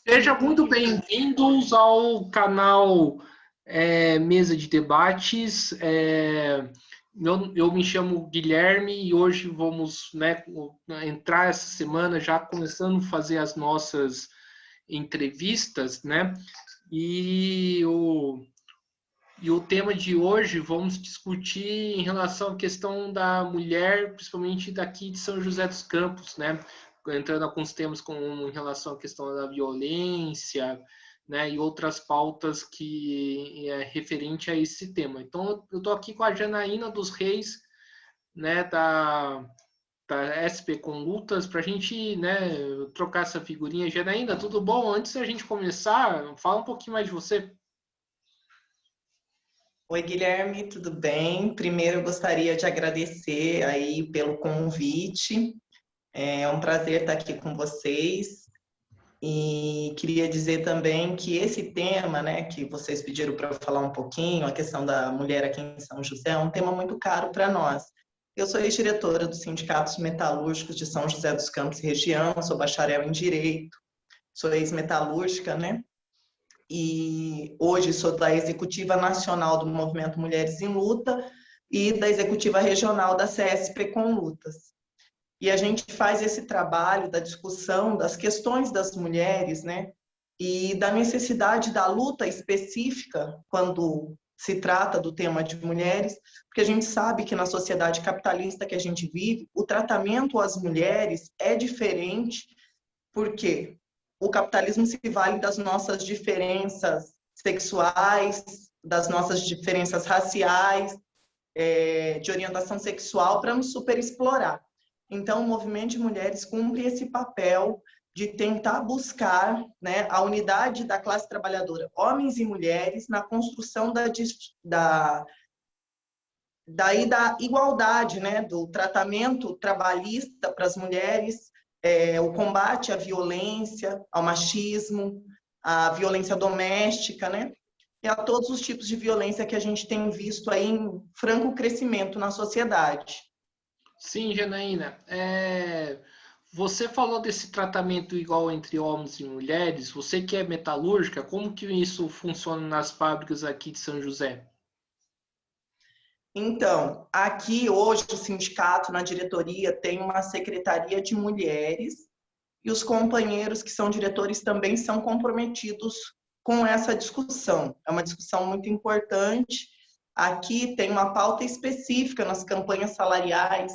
Sejam muito bem-vindos ao canal Mesa de Debates. Eu me chamo Guilherme e hoje vamos, né, entrar essa semana já começando a fazer as nossas entrevistas, né? E o tema de hoje vamos discutir em relação à questão da mulher, principalmente daqui de São José dos Campos, né? Entrando alguns temas como em relação à questão da violência, né? E outras pautas que é referente a esse tema. Então, eu estou aqui com a Janaína dos Reis, né? Da SP com Lutas, para a gente, né, trocar essa figurinha. Janaína, tudo bom? Antes da gente começar, fala um pouquinho mais de você. Oi, Guilherme, tudo bem? Primeiro, eu gostaria de agradecer aí pelo convite. É um prazer estar aqui com vocês. E queria dizer também que esse tema, né, que vocês pediram para eu falar um pouquinho, a questão da mulher aqui em São José, é um tema muito caro para nós. Eu sou ex-diretora dos Sindicatos Metalúrgicos de São José dos Campos e região, sou bacharel em Direito, sou ex-metalúrgica, né? E hoje sou da Executiva Nacional do Movimento Mulheres em Luta e da Executiva Regional da CSP com Lutas. E a gente faz esse trabalho da discussão das questões das mulheres, né? E da necessidade da luta específica quando se trata do tema de mulheres, porque a gente sabe que na sociedade capitalista que a gente vive, o tratamento às mulheres é diferente, porque o capitalismo se vale das nossas diferenças sexuais, das nossas diferenças raciais, de orientação sexual, para nos superexplorar. Então, o movimento de mulheres cumpre esse papel de tentar buscar, né, a unidade da classe trabalhadora, homens e mulheres, na construção da igualdade, né, do tratamento trabalhista para as mulheres, o combate à violência, ao machismo, à violência doméstica, né, e a todos os tipos de violência que a gente tem visto aí em franco crescimento na sociedade. Sim, Janaína. Você falou desse tratamento igual entre homens e mulheres. Você que é metalúrgica, como que isso funciona nas fábricas aqui de São José? Então, aqui hoje o sindicato, na diretoria, tem uma secretaria de mulheres e os companheiros que são diretores também são comprometidos com essa discussão. É uma discussão muito importante. Aqui tem uma pauta específica nas campanhas salariais,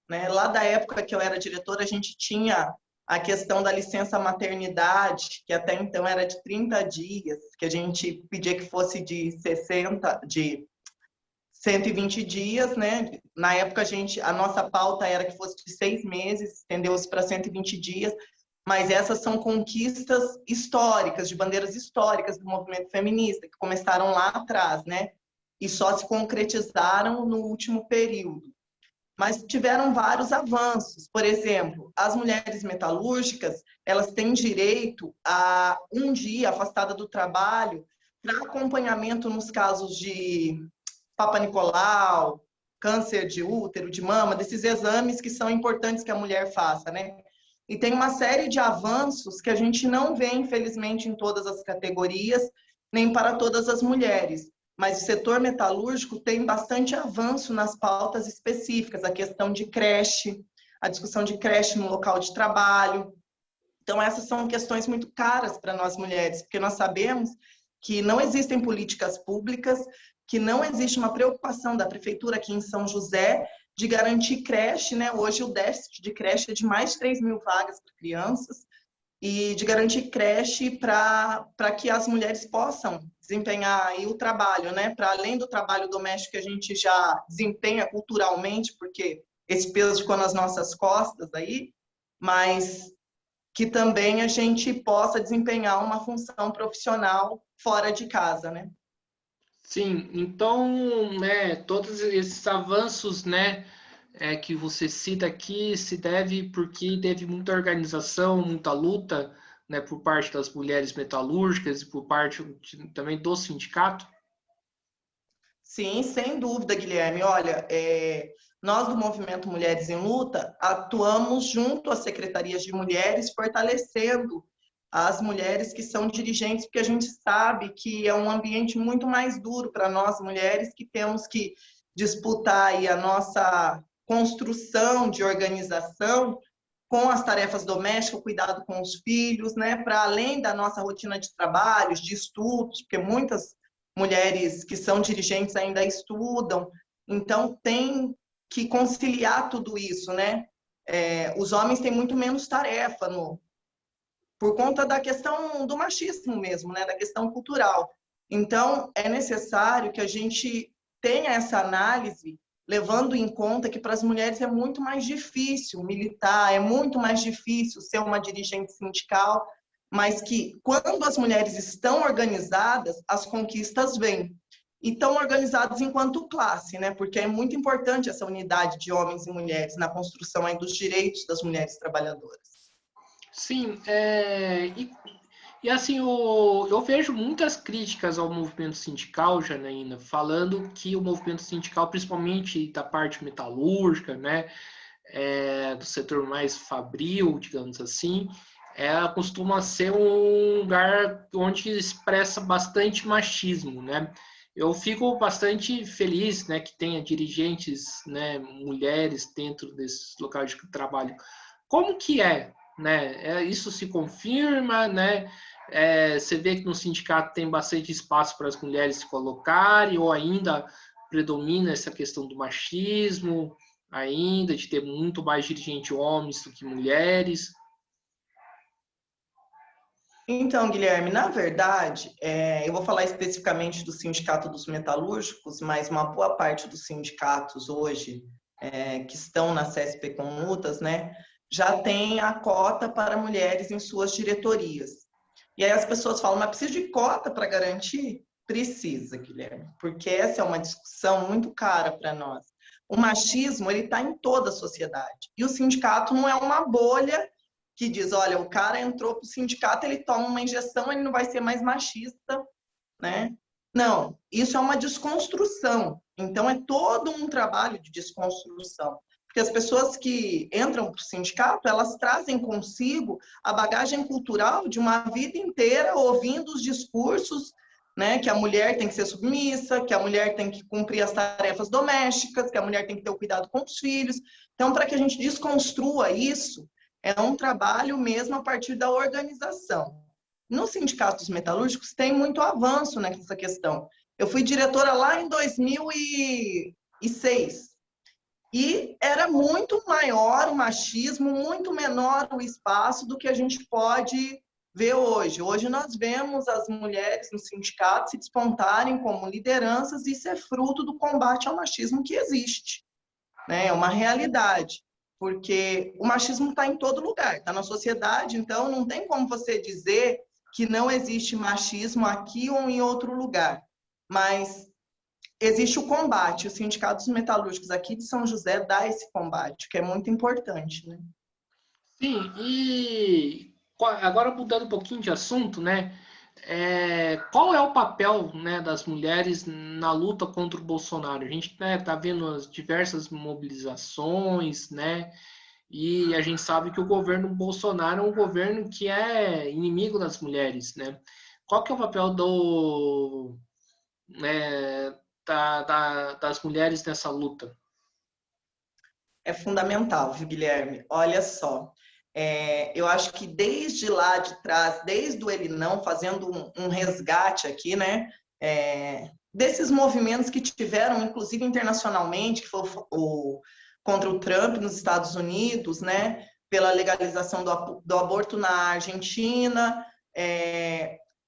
né? Lá da época que eu era diretora, a gente tinha a questão da licença maternidade, que até então era de 30 dias, que a gente pedia que fosse de 120 dias, né? Na época a nossa pauta era que fosse de 6 meses, estendeu-se para 120 dias, mas essas são conquistas históricas, de bandeiras históricas do movimento feminista, que começaram lá atrás, né? E só se concretizaram no último período. Mas tiveram vários avanços. Por exemplo, as mulheres metalúrgicas, elas têm direito a um dia afastada do trabalho para acompanhamento nos casos de Papa Nicolau, câncer de útero, de mama, desses exames que são importantes que a mulher faça, né? E tem uma série de avanços que a gente não vê, infelizmente, em todas as categorias, nem para todas as mulheres. Mas o setor metalúrgico tem bastante avanço nas pautas específicas, a questão de creche, a discussão de creche no local de trabalho. Então, essas são questões muito caras para nós mulheres, porque nós sabemos que não existem políticas públicas, que não existe uma preocupação da prefeitura aqui em São José de garantir creche, né? Hoje o déficit de creche é de mais de 3.000 vagas para crianças, e de garantir creche para que as mulheres possam desempenhar aí o trabalho, né? Para além do trabalho doméstico que a gente já desempenha culturalmente, porque esse peso ficou nas nossas costas aí, mas que também a gente possa desempenhar uma função profissional fora de casa, né? Sim, então, né, todos esses avanços, né, que você cita aqui se deve porque teve muita organização, muita luta, né, por parte das mulheres metalúrgicas e por parte também do sindicato. Sim, sem dúvida, Guilherme. Olha, nós do Movimento Mulheres em Luta atuamos junto às secretarias de mulheres, fortalecendo as mulheres que são dirigentes, porque a gente sabe que é um ambiente muito mais duro para nós mulheres que temos que disputar aí a nossa construção de organização com as tarefas domésticas, o cuidado com os filhos, né, para além da nossa rotina de trabalhos, de estudos, porque muitas mulheres que são dirigentes ainda estudam, então tem que conciliar tudo isso, né? Os homens têm muito menos tarefa por conta da questão do machismo mesmo, né? Da questão cultural. Então, é necessário que a gente tenha essa análise, levando em conta que para as mulheres é muito mais difícil militar, é muito mais difícil ser uma dirigente sindical, mas que quando as mulheres estão organizadas, as conquistas vêm. E estão organizadas enquanto classe, né? Porque é muito importante essa unidade de homens e mulheres na construção aí dos direitos das mulheres trabalhadoras. Sim, e assim, eu vejo muitas críticas ao movimento sindical, Janaína, falando que o movimento sindical, principalmente da parte metalúrgica, né, do setor mais fabril, digamos assim, costuma ser um lugar onde expressa bastante machismo, né? Eu fico bastante feliz, né, que tenha dirigentes, né, mulheres dentro desses locais de trabalho. Como que né? Isso se confirma, né? Você vê que no sindicato tem bastante espaço para as mulheres se colocarem, ou ainda predomina essa questão do machismo, ainda de ter muito mais dirigente homens do que mulheres. Então, Guilherme, na verdade, eu vou falar especificamente do Sindicato dos Metalúrgicos, mas uma boa parte dos sindicatos hoje que estão na CSP Comutas, né, já tem a cota para mulheres em suas diretorias. E aí as pessoas falam, mas precisa de cota para garantir? Precisa, Guilherme, porque essa é uma discussão muito cara para nós. O machismo, ele está em toda a sociedade. E o sindicato não é uma bolha que diz, olha, o cara entrou para o sindicato, ele toma uma injeção, ele não vai ser mais machista, né? Não, isso é uma desconstrução. Então, é todo um trabalho de desconstrução. Porque as pessoas que entram para o sindicato, elas trazem consigo a bagagem cultural de uma vida inteira ouvindo os discursos, né, que a mulher tem que ser submissa, que a mulher tem que cumprir as tarefas domésticas, que a mulher tem que ter o cuidado com os filhos. Então, para que a gente desconstrua isso, é um trabalho mesmo a partir da organização. Nos sindicatos metalúrgicos tem muito avanço nessa questão. Eu fui diretora lá em 2006 e era muito maior o machismo, muito menor o espaço do que a gente pode ver hoje. Hoje nós vemos as mulheres no sindicato se despontarem como lideranças e isso é fruto do combate ao machismo que existe, né? É uma realidade. Porque o machismo está em todo lugar, está na sociedade, então não tem como você dizer que não existe machismo aqui ou em outro lugar. Mas existe o combate, os sindicatos metalúrgicos aqui de São José dá esse combate, que é muito importante, né? Sim, e agora mudando um pouquinho de assunto, né? Qual é o papel, né, das mulheres na luta contra o Bolsonaro? A gente, né, tá vendo as diversas mobilizações, né? E a gente sabe que o governo Bolsonaro é um governo que é inimigo das mulheres, né? Qual que é o papel das mulheres nessa luta? É fundamental, viu, Guilherme? Olha só, eu acho que desde lá de trás, desde o Ele Não, fazendo um resgate aqui, né? Desses movimentos que tiveram, inclusive internacionalmente, que foi contra o Trump nos Estados Unidos, né? Pela legalização do aborto na Argentina,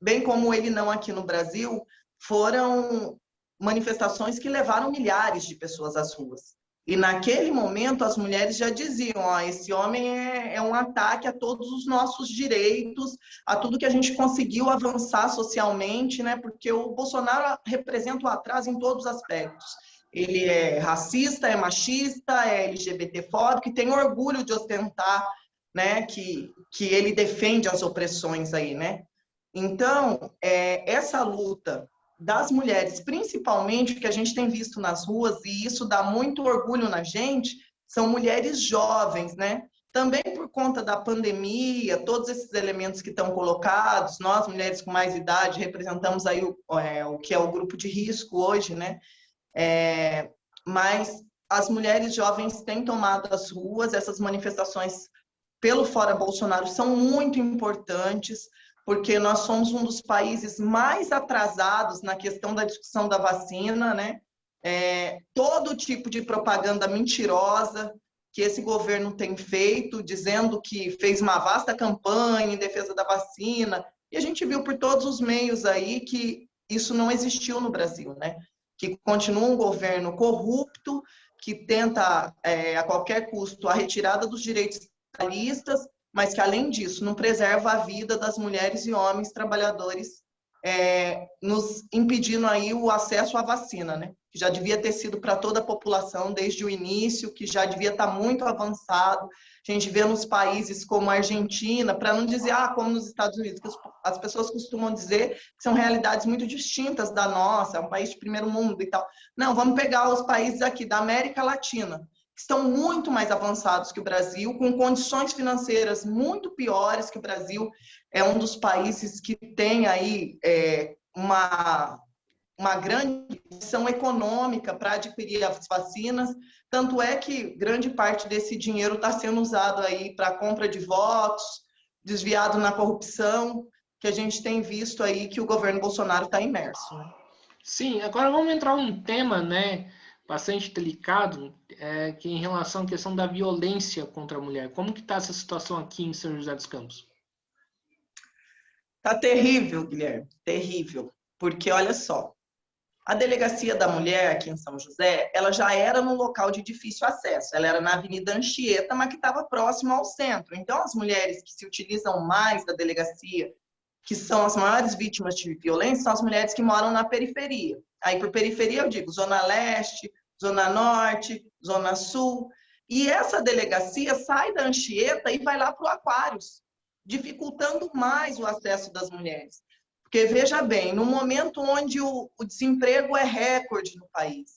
bem como o Ele Não aqui no Brasil, foram manifestações que levaram milhares de pessoas às ruas. E naquele momento as mulheres já diziam, ó, esse homem é um ataque a todos os nossos direitos, a tudo que a gente conseguiu avançar socialmente, né? Porque o Bolsonaro representa o atraso em todos os aspectos. Ele é racista, é machista, é LGBTfóbico e tem orgulho de ostentar, né, que ele defende as opressões aí, né? Então, essa luta das mulheres, principalmente, que a gente tem visto nas ruas, e isso dá muito orgulho na gente, são mulheres jovens, né? Também por conta da pandemia, todos esses elementos que estão colocados, nós, mulheres com mais idade, representamos aí o que é o grupo de risco hoje, né? Mas as mulheres jovens têm tomado as ruas, essas manifestações pelo Fora Bolsonaro são muito importantes, porque nós somos um dos países mais atrasados na questão da discussão da vacina, né? Todo tipo de propaganda mentirosa que esse governo tem feito, dizendo que fez uma vasta campanha em defesa da vacina, e a gente viu por todos os meios aí que isso não existiu no Brasil, né? Que continua um governo corrupto, que tenta, a qualquer custo, a retirada dos direitos trabalhistas, mas que, além disso, não preserva a vida das mulheres e homens trabalhadores, nos impedindo aí o acesso à vacina, né? Que já devia ter sido para toda a população desde o início, que já devia estar muito avançado. A gente vê nos países como a Argentina, para não dizer, como nos Estados Unidos, que as pessoas costumam dizer que são realidades muito distintas da nossa, é um país de primeiro mundo e tal. Não, vamos pegar os países aqui da América Latina, que estão muito mais avançados que o Brasil, com condições financeiras muito piores que o Brasil. É um dos países que tem aí uma grande condição econômica para adquirir as vacinas, tanto é que grande parte desse dinheiro está sendo usado aí para compra de votos, desviado na corrupção, que a gente tem visto aí que o governo Bolsonaro está imerso, né? Sim, agora vamos entrar num tema, né, bastante delicado, que é em relação à questão da violência contra a mulher. Como que está essa situação aqui em São José dos Campos? Tá terrível, Guilherme, terrível, porque olha só, a Delegacia da Mulher aqui em São José, ela já era num local de difícil acesso. Ela era na Avenida Anchieta, mas que estava próximo ao centro. Então, as mulheres que se utilizam mais da delegacia, que são as maiores vítimas de violência, são as mulheres que moram na periferia. Aí, por periferia, eu digo Zona Leste, Zona Norte, Zona Sul. E essa delegacia sai da Anchieta e vai lá para o Aquários, dificultando mais o acesso das mulheres. Porque, veja bem, no momento onde o desemprego é recorde no país,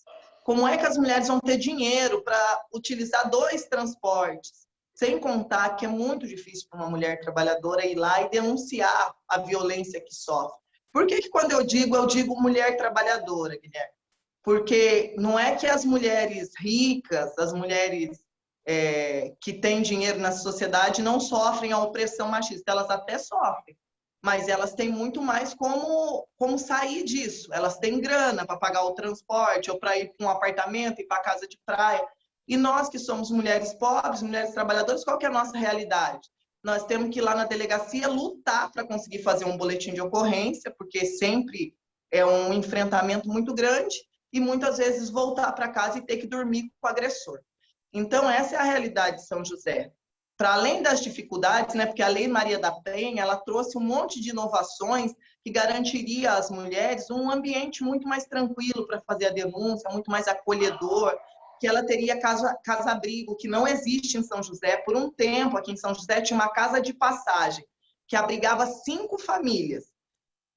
como é que as mulheres vão ter dinheiro para utilizar 2 transportes? Sem contar que é muito difícil para uma mulher trabalhadora ir lá e denunciar a violência que sofre. Por que quando eu digo mulher trabalhadora, Guilherme? Porque não é que as mulheres ricas, as mulheres que têm dinheiro na sociedade não sofrem a opressão machista, elas até sofrem. Mas elas têm muito mais como sair disso. Elas têm grana para pagar o transporte, ou para ir para um apartamento, ir para a casa de praia. E nós que somos mulheres pobres, mulheres trabalhadoras, qual que é a nossa realidade? Nós temos que ir lá na delegacia lutar para conseguir fazer um boletim de ocorrência, porque sempre é um enfrentamento muito grande, e muitas vezes voltar para casa e ter que dormir com o agressor. Então, essa é a realidade de São José. Para além das dificuldades, né, porque a Lei Maria da Penha, ela trouxe um monte de inovações que garantiria às mulheres um ambiente muito mais tranquilo para fazer a denúncia, muito mais acolhedor, que ela teria casa-abrigo, que não existe em São José. Por um tempo, aqui em São José, tinha uma casa de passagem, que abrigava 5 famílias.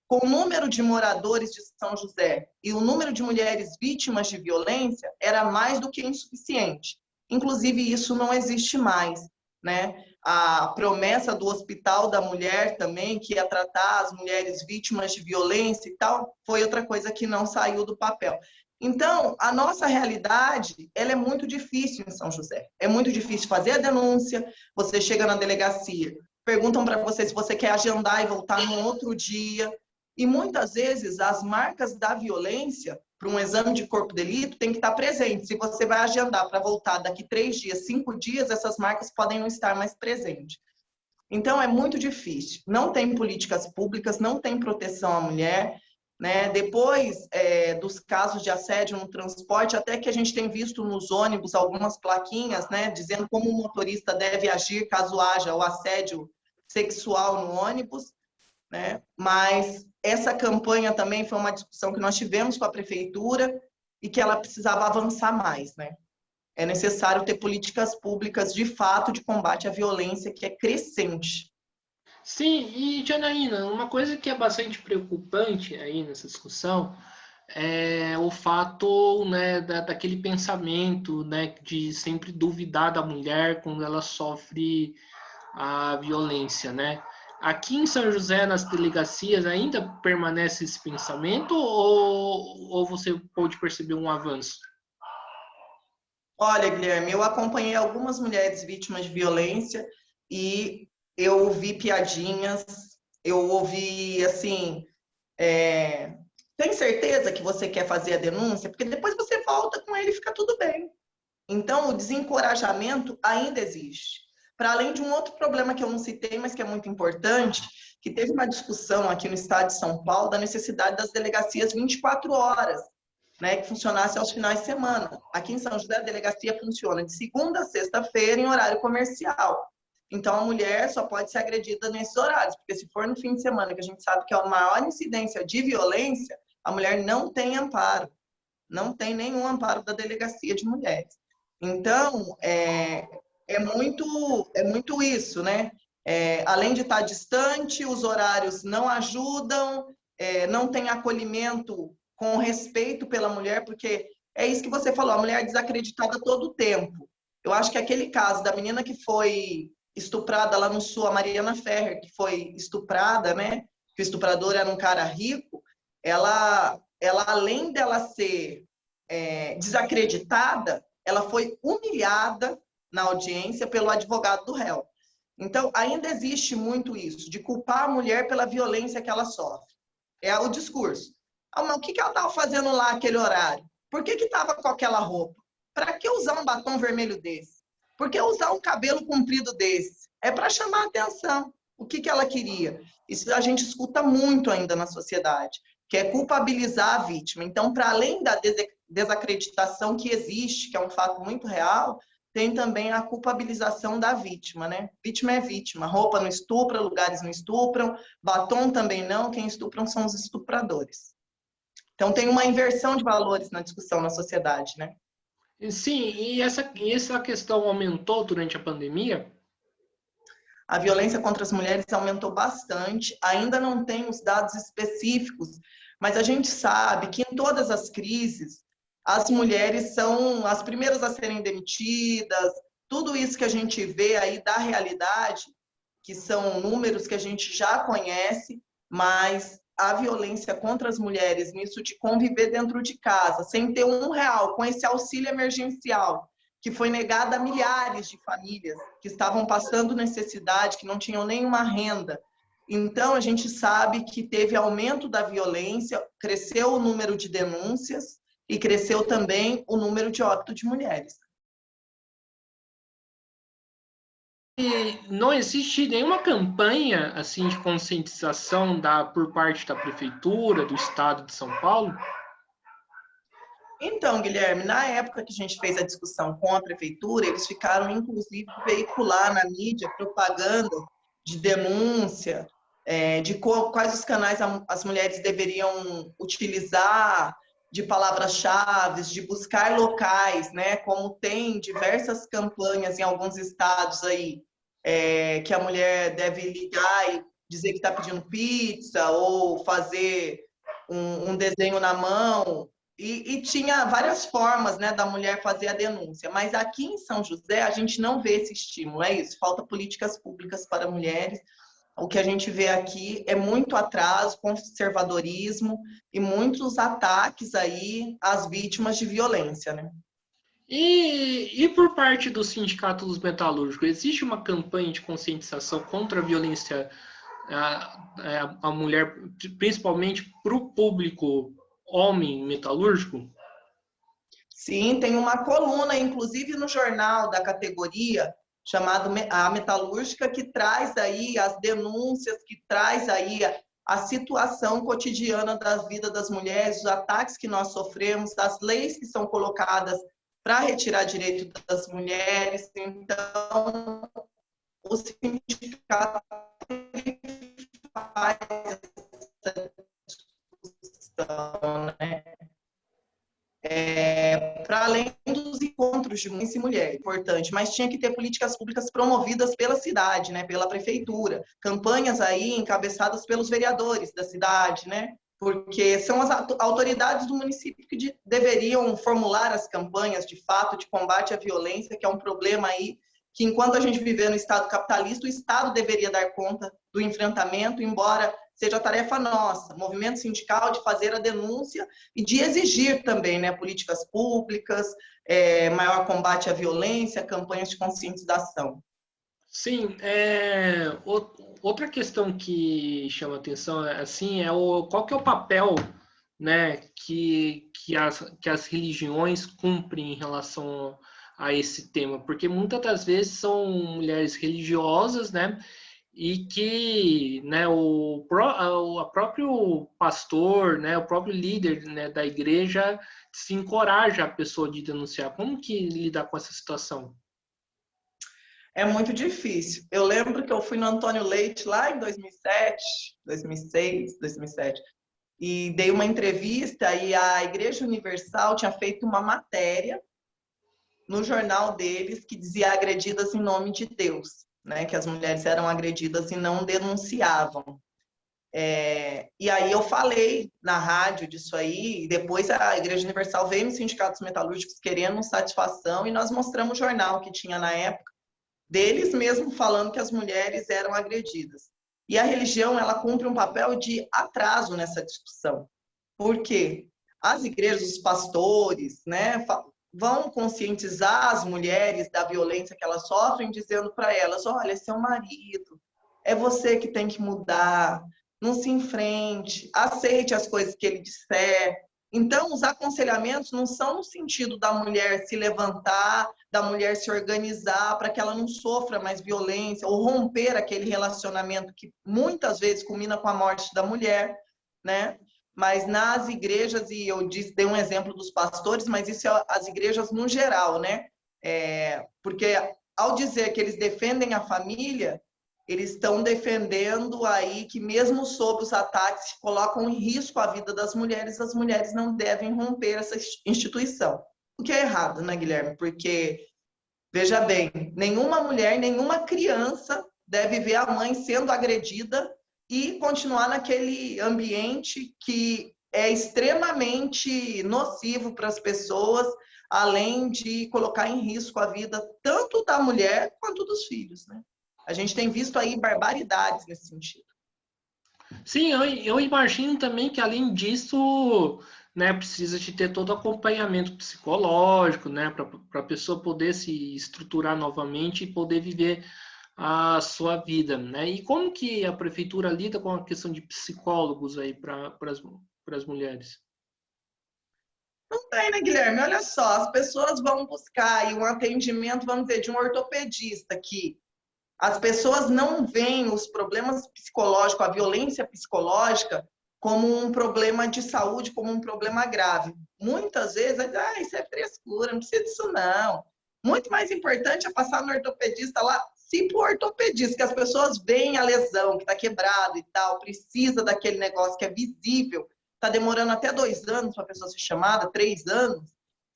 Com o número de moradores de São José e o número de mulheres vítimas de violência, era mais do que insuficiente. Inclusive, isso não existe mais, né? A promessa do Hospital da Mulher também, que ia tratar as mulheres vítimas de violência e tal, foi outra coisa que não saiu do papel. Então, a nossa realidade, ela é muito difícil em São José. É muito difícil fazer a denúncia, você chega na delegacia, perguntam para você se você quer agendar e voltar no outro dia. E muitas vezes as marcas da violência para um exame de corpo de delito tem que estar presente. Se você vai agendar para voltar daqui 3 dias, 5 dias, essas marcas podem não estar mais presentes. Então, é muito difícil. Não tem políticas públicas, não tem proteção à mulher, né? Depois dos casos de assédio no transporte, até que a gente tem visto nos ônibus algumas plaquinhas, né, dizendo como o motorista deve agir caso haja o assédio sexual no ônibus, né? Mas essa campanha também foi uma discussão que nós tivemos com a prefeitura e que ela precisava avançar mais, né? É necessário ter políticas públicas de fato de combate à violência, que é crescente. Sim, e Janaína, uma coisa que é bastante preocupante aí nessa discussão o fato, né, daquele pensamento, né, de sempre duvidar da mulher quando ela sofre a violência, né? Aqui em São José, nas delegacias, ainda permanece esse pensamento ou você pode perceber um avanço? Olha, Guilherme, eu acompanhei algumas mulheres vítimas de violência e eu ouvi piadinhas, eu ouvi assim, tem certeza que você quer fazer a denúncia? Porque depois você volta com ele e fica tudo bem. Então, o desencorajamento ainda existe. Para além de um outro problema que eu não citei, mas que é muito importante, que teve uma discussão aqui no estado de São Paulo da necessidade das delegacias 24 horas, né, que funcionasse aos finais de semana. Aqui em São José, a delegacia funciona de segunda a sexta-feira em horário comercial. Então, a mulher só pode ser agredida nesses horários, porque se for no fim de semana, que a gente sabe que é a maior incidência de violência, a mulher não tem amparo, não tem nenhum amparo da delegacia de mulheres. Então, é muito isso, né? Além de estar distante, os horários não ajudam, não tem acolhimento com respeito pela mulher, porque é isso que você falou, a mulher é desacreditada todo o tempo. Eu acho que aquele caso da menina que foi estuprada lá no Sul, a Mariana Ferrer, que foi estuprada, né? Que o estuprador era um cara rico, ela além dela ser desacreditada, ela foi humilhada na audiência pelo advogado do réu. Então, ainda existe muito isso, de culpar a mulher pela violência que ela sofre. É o discurso. Ah, mas o que ela estava fazendo lá naquele horário? Por que estava com aquela roupa? Para que usar um batom vermelho desse? Por que usar um cabelo comprido desse? É para chamar a atenção. O que ela queria? Isso a gente escuta muito ainda na sociedade, que é culpabilizar a vítima. Então, para além da desacreditação que existe, que é um fato muito real, tem também a culpabilização da vítima, né? Vítima é vítima, roupa não estupra, lugares não estupram, batom também não, quem estupram são os estupradores. Então tem uma inversão de valores na discussão na sociedade, né? Sim, e essa questão aumentou durante a pandemia? A violência contra as mulheres aumentou bastante, ainda não tem os dados específicos, mas a gente sabe que em todas as crises, as mulheres são as primeiras a serem demitidas, tudo isso que a gente vê aí da realidade, que são números que a gente já conhece, mas a violência contra as mulheres, nisso de conviver dentro de casa, sem ter R$ 1, com esse auxílio emergencial, que foi negado a milhares de famílias que estavam passando necessidade, que não tinham nenhuma renda. Então, a gente sabe que teve aumento da violência, cresceu o número de denúncias e cresceu também o número de óbito de mulheres. E não existe nenhuma campanha assim de conscientização por parte da prefeitura, do estado de São Paulo? Então, Guilherme, na época que a gente fez a discussão com a prefeitura, eles ficaram, inclusive, veicular na mídia propaganda de denúncia, de quais os canais as mulheres deveriam utilizar, de palavras-chave, de buscar locais, né? Como tem diversas campanhas em alguns estados aí, que a mulher deve ligar e dizer que está pedindo pizza ou fazer um desenho na mão. E tinha várias formas, né, da mulher fazer a denúncia, mas aqui em São José a gente não vê esse estímulo, é isso, falta políticas públicas para mulheres. O que a gente vê aqui é muito atraso, conservadorismo e muitos ataques aí às vítimas de violência, né? E por parte do Sindicato dos Metalúrgicos, existe uma campanha de conscientização contra a violência à mulher, principalmente para o público homem metalúrgico? Sim, tem uma coluna, inclusive no jornal da categoria, chamado A Metalúrgica, que traz aí as denúncias, que traz aí a situação cotidiana da vida das mulheres, os ataques que nós sofremos, as leis que são colocadas para retirar direito das mulheres. Então, o sindicato faz essa discussão, né? Para além dos encontros de mulher e mulher, importante, mas tinha que ter políticas públicas promovidas pela cidade, né, pela prefeitura, campanhas aí encabeçadas pelos vereadores da cidade, né, porque são as autoridades do município que deveriam formular as campanhas, de fato, de combate à violência, que é um problema aí que, enquanto a gente viver no Estado capitalista, o Estado deveria dar conta do enfrentamento, embora seja tarefa nossa, movimento sindical, de fazer a denúncia e de exigir também, né, políticas públicas, maior combate à violência, campanhas de conscientização. Sim, outra questão que chama atenção assim, qual que é o papel, né, que as religiões cumprem em relação a esse tema, porque muitas das vezes são mulheres religiosas, né, e que, né, o próprio pastor, né, o próprio líder, né, da igreja se encoraja a pessoa de denunciar. Como que lidar com essa situação? É muito difícil. Eu lembro que eu fui no Antônio Leite lá em 2007, 2006, 2007, e dei uma entrevista e a Igreja Universal tinha feito uma matéria no jornal deles que dizia agredidas em nome de Deus, né? Que as mulheres eram agredidas e não denunciavam. E aí eu falei na rádio disso aí, e depois a Igreja Universal veio nos sindicatos metalúrgicos querendo satisfação e nós mostramos o jornal que tinha na época, deles mesmo falando que as mulheres eram agredidas. E a religião, ela cumpre um papel de atraso nessa discussão. Por quê? As igrejas, os pastores, né, vão conscientizar as mulheres da violência que elas sofrem, dizendo para elas, olha, seu marido, é você que tem que mudar, não se enfrente, aceite as coisas que ele disser. Então, os aconselhamentos não são no sentido da mulher se levantar, da mulher se organizar para que ela não sofra mais violência ou romper aquele relacionamento que muitas vezes culmina com a morte da mulher, né? Mas nas igrejas, e eu dei um exemplo dos pastores, mas isso é as igrejas no geral, né? Porque ao dizer que eles defendem a família, eles estão defendendo aí que mesmo sob os ataques que colocam em risco a vida das mulheres, as mulheres não devem romper essa instituição. O que é errado, né, Guilherme? Porque, veja bem, nenhuma mulher, nenhuma criança deve ver a mãe sendo agredida e continuar naquele ambiente que é extremamente nocivo para as pessoas, além de colocar em risco a vida tanto da mulher quanto dos filhos, né? A gente tem visto aí barbaridades nesse sentido. Sim, eu imagino também que além disso, né, precisa de ter todo o acompanhamento psicológico, né, para a pessoa poder se estruturar novamente e poder viver a sua vida, né? E como que a prefeitura lida com a questão de psicólogos aí para as mulheres? Não tem, né, Guilherme? Olha só, as pessoas vão buscar aí um atendimento, vamos dizer, de um ortopedista aqui. As pessoas não veem os problemas psicológicos, a violência psicológica, como um problema de saúde, como um problema grave. Muitas vezes, isso é frescura, não precisa disso não. Muito mais importante é passar no ortopedista lá, se para o ortopedista, que as pessoas veem a lesão, que está quebrado e tal, precisa daquele negócio que é visível, está demorando até 2 anos para a pessoa ser chamada, 3 anos,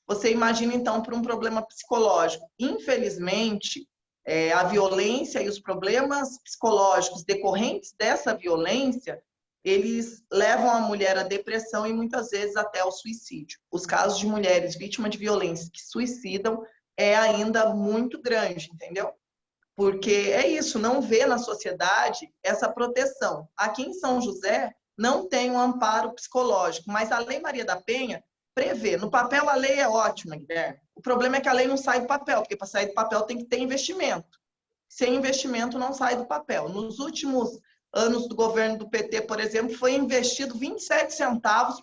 você imagina então para um problema psicológico. Infelizmente, a violência e os problemas psicológicos decorrentes dessa violência, eles levam a mulher à depressão e muitas vezes até ao suicídio. Os casos de mulheres vítimas de violência que suicidam é ainda muito grande, entendeu? Porque é isso, não vê na sociedade essa proteção. Aqui em São José não tem um amparo psicológico, mas a Lei Maria da Penha prevê. No papel a lei é ótima, Guilherme. O problema é que a lei não sai do papel, porque para sair do papel tem que ter investimento. Sem investimento não sai do papel. Nos últimos anos do governo do PT, por exemplo, foi investido 27 centavos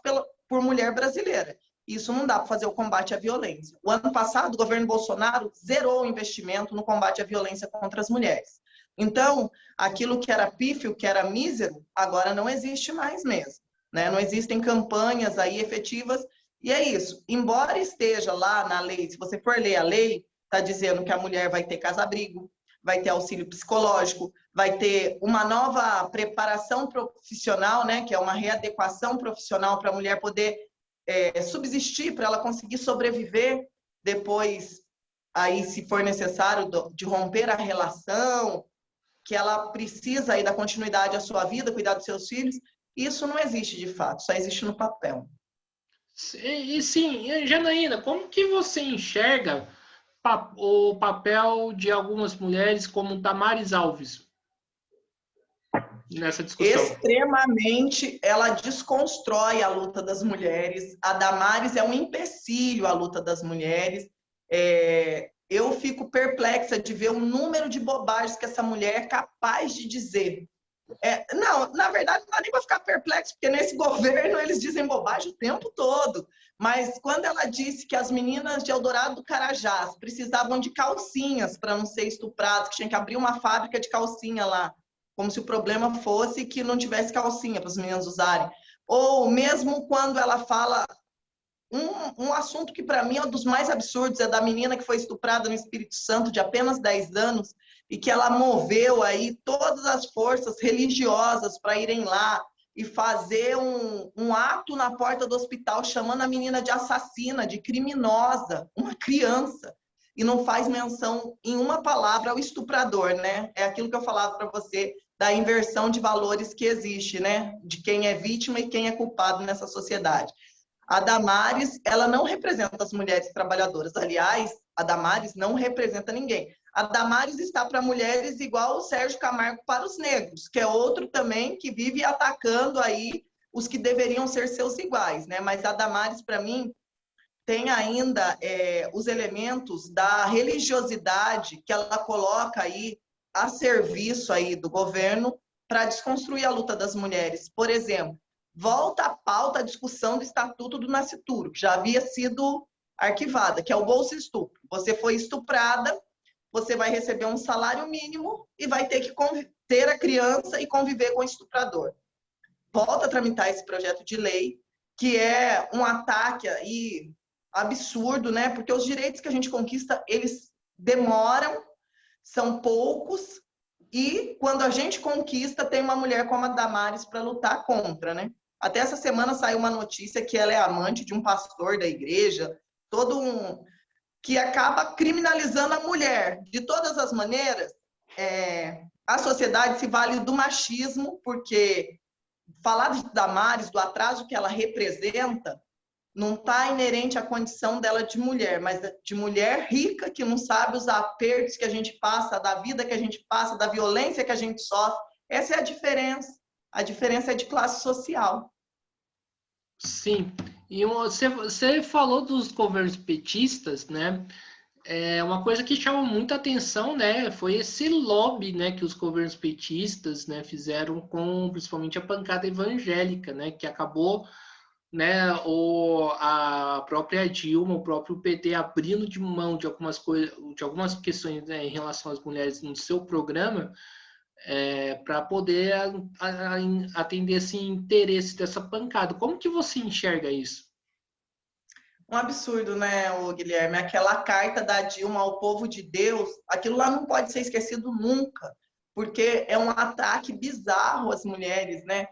por mulher brasileira. Isso não dá para fazer o combate à violência. O ano passado, o governo Bolsonaro zerou o investimento no combate à violência contra as mulheres. Então, aquilo que era pífio, que era mísero, agora não existe mais mesmo, né? Não existem campanhas aí efetivas. E é isso. Embora esteja lá na lei, se você for ler a lei, está dizendo que a mulher vai ter casa-abrigo, vai ter auxílio psicológico, vai ter uma nova preparação profissional, né? Que é uma readequação profissional para a mulher poder subsistir, para ela conseguir sobreviver depois, aí, se for necessário, de romper a relação, que ela precisa aí dar continuidade à sua vida, cuidar dos seus filhos. Isso não existe de fato, só existe no papel. E sim, Janaína, como que você enxerga o papel de algumas mulheres como Damares Alves nessa discussão? Extremamente, ela desconstrói a luta das mulheres. A Damares é um empecilho à luta das mulheres. Eu fico perplexa de ver o número de bobagens que essa mulher é capaz de dizer. Não, na verdade, não dá nem para ficar perplexo, porque nesse governo eles dizem bobagem o tempo todo. Mas quando ela disse que as meninas de Eldorado do Carajás precisavam de calcinhas para não ser estupradas, que tinha que abrir uma fábrica de calcinha lá, como se o problema fosse que não tivesse calcinha para as meninas usarem. Ou mesmo quando ela fala um assunto que para mim é um dos mais absurdos, é da menina que foi estuprada no Espírito Santo de apenas 10 anos e que ela moveu aí todas as forças religiosas para irem lá e fazer um ato na porta do hospital chamando a menina de assassina, de criminosa, uma criança, e não faz menção em uma palavra ao estuprador, né? É aquilo que eu falava para você da inversão de valores que existe, né? De quem é vítima e quem é culpado nessa sociedade. A Damares, ela não representa as mulheres trabalhadoras. Aliás, a Damares não representa ninguém. A Damares está para mulheres igual o Sérgio Camargo para os negros, que é outro também que vive atacando aí os que deveriam ser seus iguais, né? Mas a Damares, para mim, tem ainda os elementos da religiosidade que ela coloca aí a serviço aí do governo para desconstruir a luta das mulheres. Por exemplo, volta à pauta a discussão do Estatuto do Nascituro, que já havia sido arquivada, que é o Bolsa Estupro. Você foi estuprada, você vai receber um salário mínimo e vai ter que ter a criança e conviver com o estuprador. Volta a tramitar esse projeto de lei, que é um ataque aí absurdo, né? Porque os direitos que a gente conquista, eles demoram, são poucos, e quando a gente conquista, tem uma mulher como a Damares para lutar contra, né? Até essa semana saiu uma notícia que ela é amante de um pastor da igreja, que acaba criminalizando a mulher. De todas as maneiras, a sociedade se vale do machismo, porque falar de Damares, do atraso que ela representa, não está inerente à condição dela de mulher, mas de mulher rica que não sabe os apertos que a gente passa, da vida que a gente passa, da violência que a gente sofre. Essa é a diferença. A diferença é de classe social. Sim. E você falou dos governos petistas, né? Uma coisa que chamou muita atenção, né, foi esse lobby, né, que os governos petistas, né, fizeram com principalmente a bancada evangélica, né, que acabou, né, a própria Dilma, o próprio PT abrindo de mão de algumas coisas, de algumas questões, né, em relação às mulheres no seu programa, para poder atender esse interesse dessa bancada. Como que você enxerga isso? Um absurdo, né, Guilherme? Aquela carta da Dilma ao povo de Deus, aquilo lá não pode ser esquecido nunca, porque é um ataque bizarro às mulheres, né?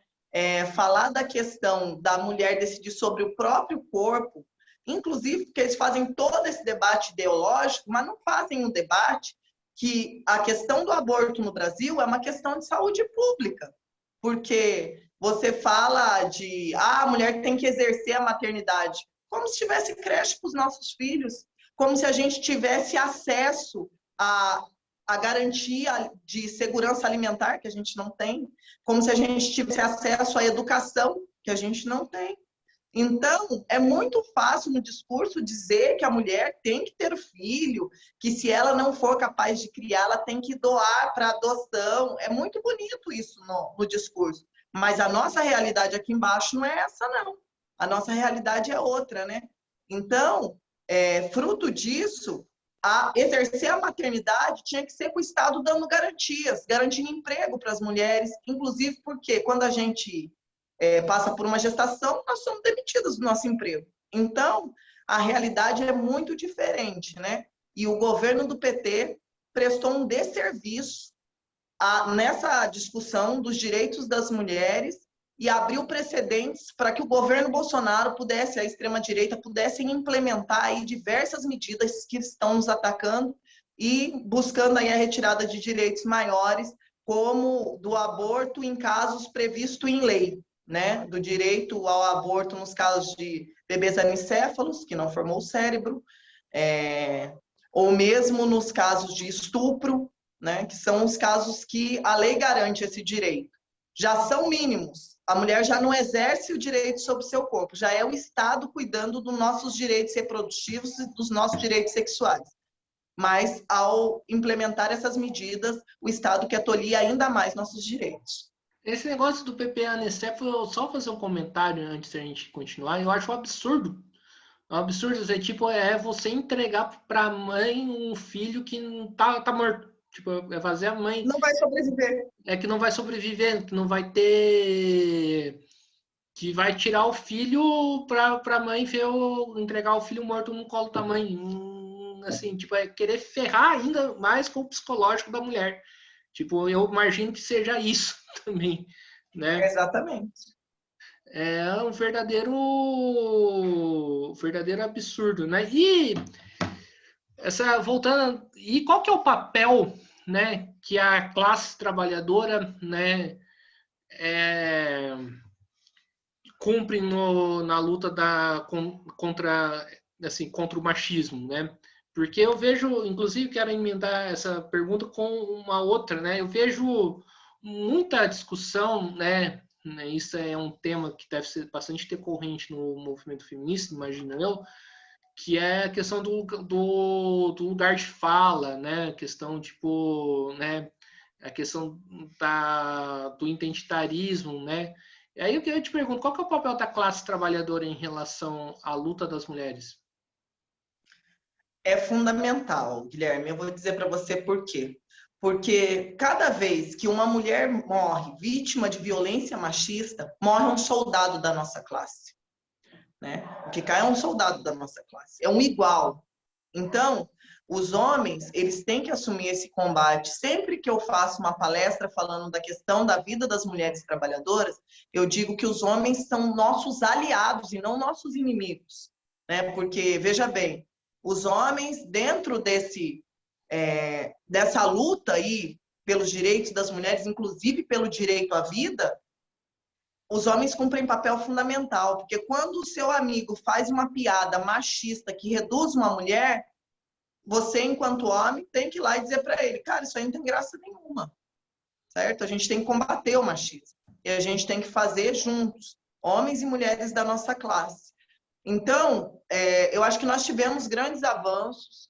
Falar da questão da mulher decidir sobre o próprio corpo, inclusive porque eles fazem todo esse debate ideológico, mas não fazem um debate que a questão do aborto no Brasil é uma questão de saúde pública, porque você fala de a mulher tem que exercer a maternidade, como se tivesse creche para os nossos filhos, como se a gente tivesse acesso a garantia de segurança alimentar, que a gente não tem, como se a gente tivesse acesso à educação, que a gente não tem. Então, é muito fácil no discurso dizer que a mulher tem que ter filho, que se ela não for capaz de criar, ela tem que doar para adoção. É muito bonito isso no discurso. Mas a nossa realidade aqui embaixo não é essa, não. A nossa realidade é outra, né? Então, fruto disso, exercer a maternidade tinha que ser com o Estado dando garantias, garantindo emprego para as mulheres, inclusive porque quando a gente passa por uma gestação, nós somos demitidas do nosso emprego. Então, a realidade é muito diferente, né? E o governo do PT prestou um desserviço nessa discussão dos direitos das mulheres e abriu precedentes para que o governo Bolsonaro pudesse, a extrema-direita, pudessem implementar aí diversas medidas que estão nos atacando e buscando aí a retirada de direitos maiores, como do aborto em casos previstos em lei. né, do direito ao aborto nos casos de bebês anicéfalos, que não formou o cérebro, ou mesmo nos casos de estupro, né, que são os casos que a lei garante esse direito. Já são mínimos. A mulher já não exerce o direito sobre o seu corpo, já é o Estado cuidando dos nossos direitos reprodutivos e dos nossos direitos sexuais. Mas, ao implementar essas medidas, o Estado quer tolir ainda mais nossos direitos. Esse negócio do PPA anicéfalo, só fazer um comentário antes da gente continuar, eu acho um absurdo. É um absurdo, tipo, você entregar para a mãe um filho que tá morto. Tipo, é fazer a mãe... Não vai sobreviver. Que não vai sobreviver, que não vai ter... Que vai tirar o filho para a mãe entregar o filho morto no colo da mãe. Assim, tipo, é querer ferrar ainda mais com o psicológico da mulher. Tipo, eu imagino que seja isso também, né? Exatamente. É um verdadeiro absurdo, né? E voltando, e qual que é o papel, né, que a classe trabalhadora, né, cumpre na luta contra o machismo, né? Porque eu vejo, inclusive, quero emendar essa pergunta com uma outra, né? Eu vejo muita discussão, né? Isso é um tema que deve ser bastante decorrente no movimento feminista, imagino eu, que é a questão do lugar de fala, né? A questão, tipo, né? A questão do identitarismo, né? E aí eu te pergunto, qual que é o papel da classe trabalhadora em relação à luta das mulheres? É fundamental, Guilherme. Eu vou dizer para você por quê. Porque cada vez que uma mulher morre vítima de violência machista, morre um soldado da nossa classe, né? O que cai é um soldado da nossa classe, é um igual. Então, os homens, eles têm que assumir esse combate. Sempre que eu faço uma palestra falando da questão da vida das mulheres trabalhadoras, eu digo que os homens são nossos aliados e não nossos inimigos, né? Porque, veja bem, os homens, dentro dessa luta aí pelos direitos das mulheres, inclusive pelo direito à vida, os homens cumprem papel fundamental, porque quando o seu amigo faz uma piada machista que reduz uma mulher, você, enquanto homem, tem que ir lá e dizer para ele, cara, isso aí não tem graça nenhuma, certo? A gente tem que combater o machismo. E a gente tem que fazer juntos, homens e mulheres da nossa classe. Então, eu acho que nós tivemos grandes avanços,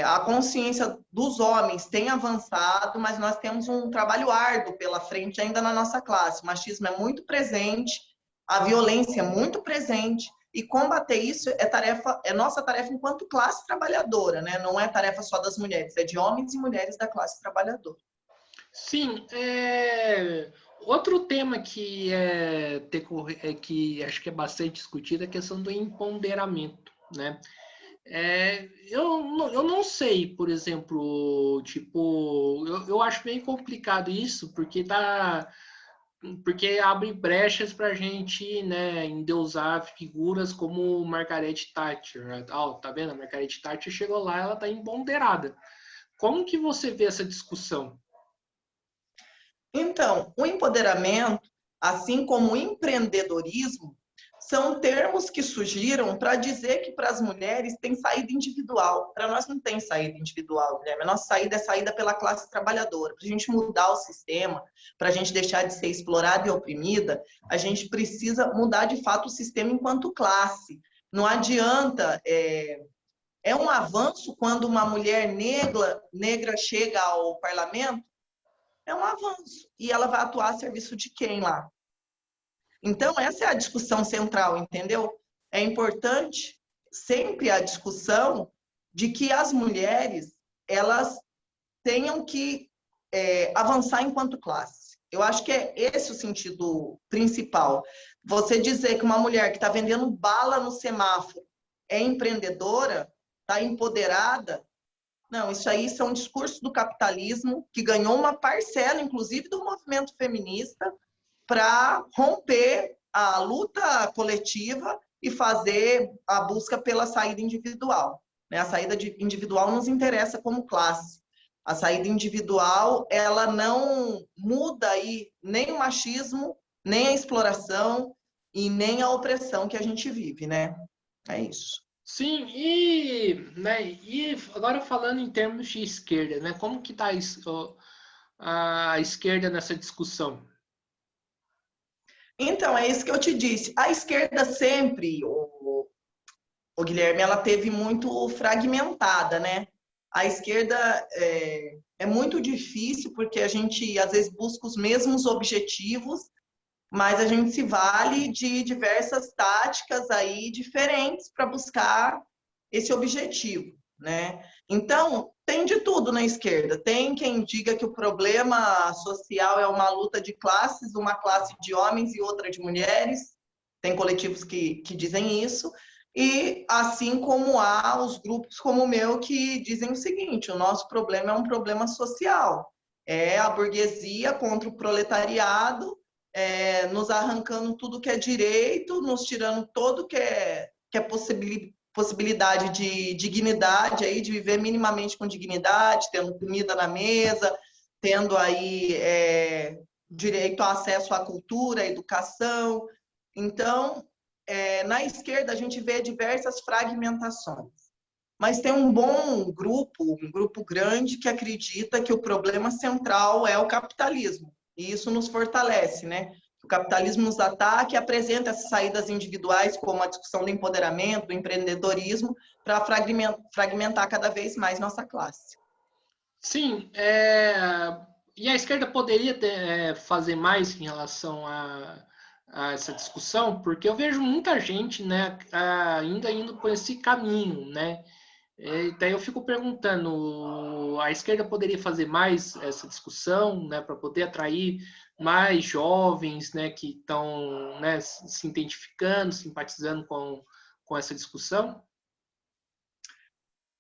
a consciência dos homens tem avançado, mas nós temos um trabalho árduo pela frente ainda na nossa classe. O machismo é muito presente, a violência é muito presente, e combater isso é nossa tarefa enquanto classe trabalhadora, né? Não é tarefa só das mulheres, é de homens e mulheres da classe trabalhadora. Sim, outro tema que que acho que é bastante discutido é a questão do empoderamento, né? Eu não sei, por exemplo, tipo, eu acho bem complicado isso, porque abre brechas para a gente, né, endeusar figuras como Margaret Thatcher. Né? Tá vendo? A Margaret Thatcher chegou lá, ela tá empoderada. Como que você vê essa discussão? Então, o empoderamento, assim como o empreendedorismo, são termos que surgiram para dizer que para as mulheres tem saída individual. Para nós não tem saída individual, Guilherme. A nossa saída é saída pela classe trabalhadora. Para a gente mudar o sistema, para a gente deixar de ser explorada e oprimida, a gente precisa mudar de fato o sistema enquanto classe. Não adianta. É um avanço quando uma mulher negra chega ao parlamento? É um avanço. E ela vai atuar a serviço de quem lá? Então, essa é a discussão central, entendeu? É importante sempre a discussão de que as mulheres, elas tenham que avançar enquanto classe. Eu acho que é esse o sentido principal. Você dizer que uma mulher que está vendendo bala no semáforo é empreendedora, está empoderada, não, isso aí são discursos do capitalismo que ganhou uma parcela, inclusive, do movimento feminista, para romper a luta coletiva e fazer a busca pela saída individual. A saída individual nos interessa como classe. A saída individual, ela não muda aí nem o machismo nem a exploração e nem a opressão que a gente vive, né? É isso. Sim, né, e agora falando em termos de esquerda, né, como que está a esquerda nessa discussão? Então, é isso que eu te disse. A esquerda sempre, o Guilherme, ela teve muito fragmentada, né? A esquerda é muito difícil porque a gente às vezes busca os mesmos objetivos, mas a gente se vale de diversas táticas aí diferentes para buscar esse objetivo, né? Então, tem de tudo na esquerda. Tem quem diga que o problema social é uma luta de classes, uma classe de homens e outra de mulheres. Tem coletivos que dizem isso. E assim como há os grupos como o meu que dizem o seguinte: o nosso problema é um problema social. É a burguesia contra o proletariado, nos arrancando tudo que é direito, nos tirando todo que é possibilidade de dignidade, aí, de viver minimamente com dignidade, tendo comida na mesa, tendo aí direito ao acesso à cultura, à educação. Então, na esquerda, a gente vê diversas fragmentações. Mas tem um grupo grande, que acredita que o problema central é o capitalismo. E isso nos fortalece, né? O capitalismo nos ataca e apresenta essas saídas individuais, como a discussão do empoderamento, do empreendedorismo, para fragmentar cada vez mais nossa classe. Sim, e a esquerda poderia fazer mais em relação a essa discussão, porque eu vejo muita gente, né, ainda indo por esse caminho, né? Daí eu fico perguntando, a esquerda poderia fazer mais essa discussão, né, para poder atrair mais jovens, né, que estão, né, se identificando, simpatizando com essa discussão?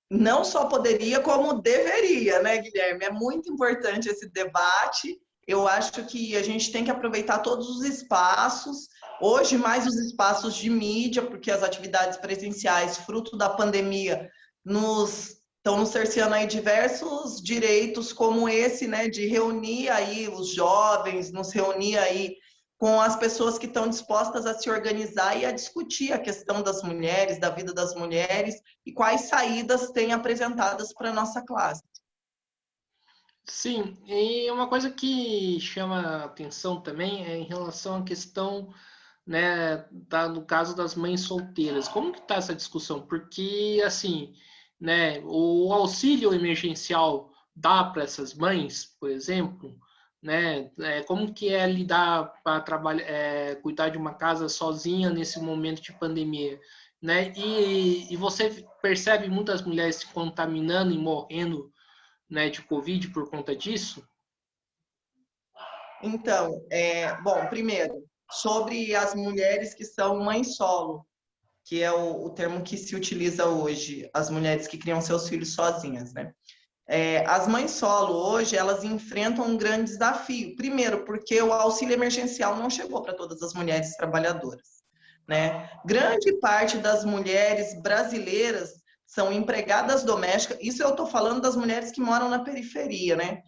Não só poderia, como deveria, né, Guilherme? É muito importante esse debate. Eu acho que a gente tem que aproveitar todos os espaços, hoje mais os espaços de mídia, porque as atividades presenciais, fruto da pandemia, estão nos cerceando aí diversos direitos como esse, né, de reunir aí os jovens, nos reunir aí com as pessoas que estão dispostas a se organizar e a discutir a questão das mulheres, da vida das mulheres e quais saídas têm apresentadas para a nossa classe. Sim, e uma coisa que chama a atenção também é em relação à questão, né, no caso das mães solteiras. Como que está essa discussão? Porque, assim, né, o auxílio emergencial dá para essas mães, por exemplo, né? Como que é lidar para trabalhar, cuidar de uma casa sozinha nesse momento de pandemia, né? E você percebe muitas mulheres se contaminando e morrendo, né, de Covid por conta disso? Então, bom, primeiro, sobre as mulheres que são mães solo, que é o termo que se utiliza hoje, as mulheres que criam seus filhos sozinhas, né? As mães solo hoje, elas enfrentam um grande desafio. Primeiro, porque o auxílio emergencial não chegou para todas as mulheres trabalhadoras, né? Grande parte das mulheres brasileiras são empregadas domésticas. Isso eu estou falando das mulheres que moram na periferia, né?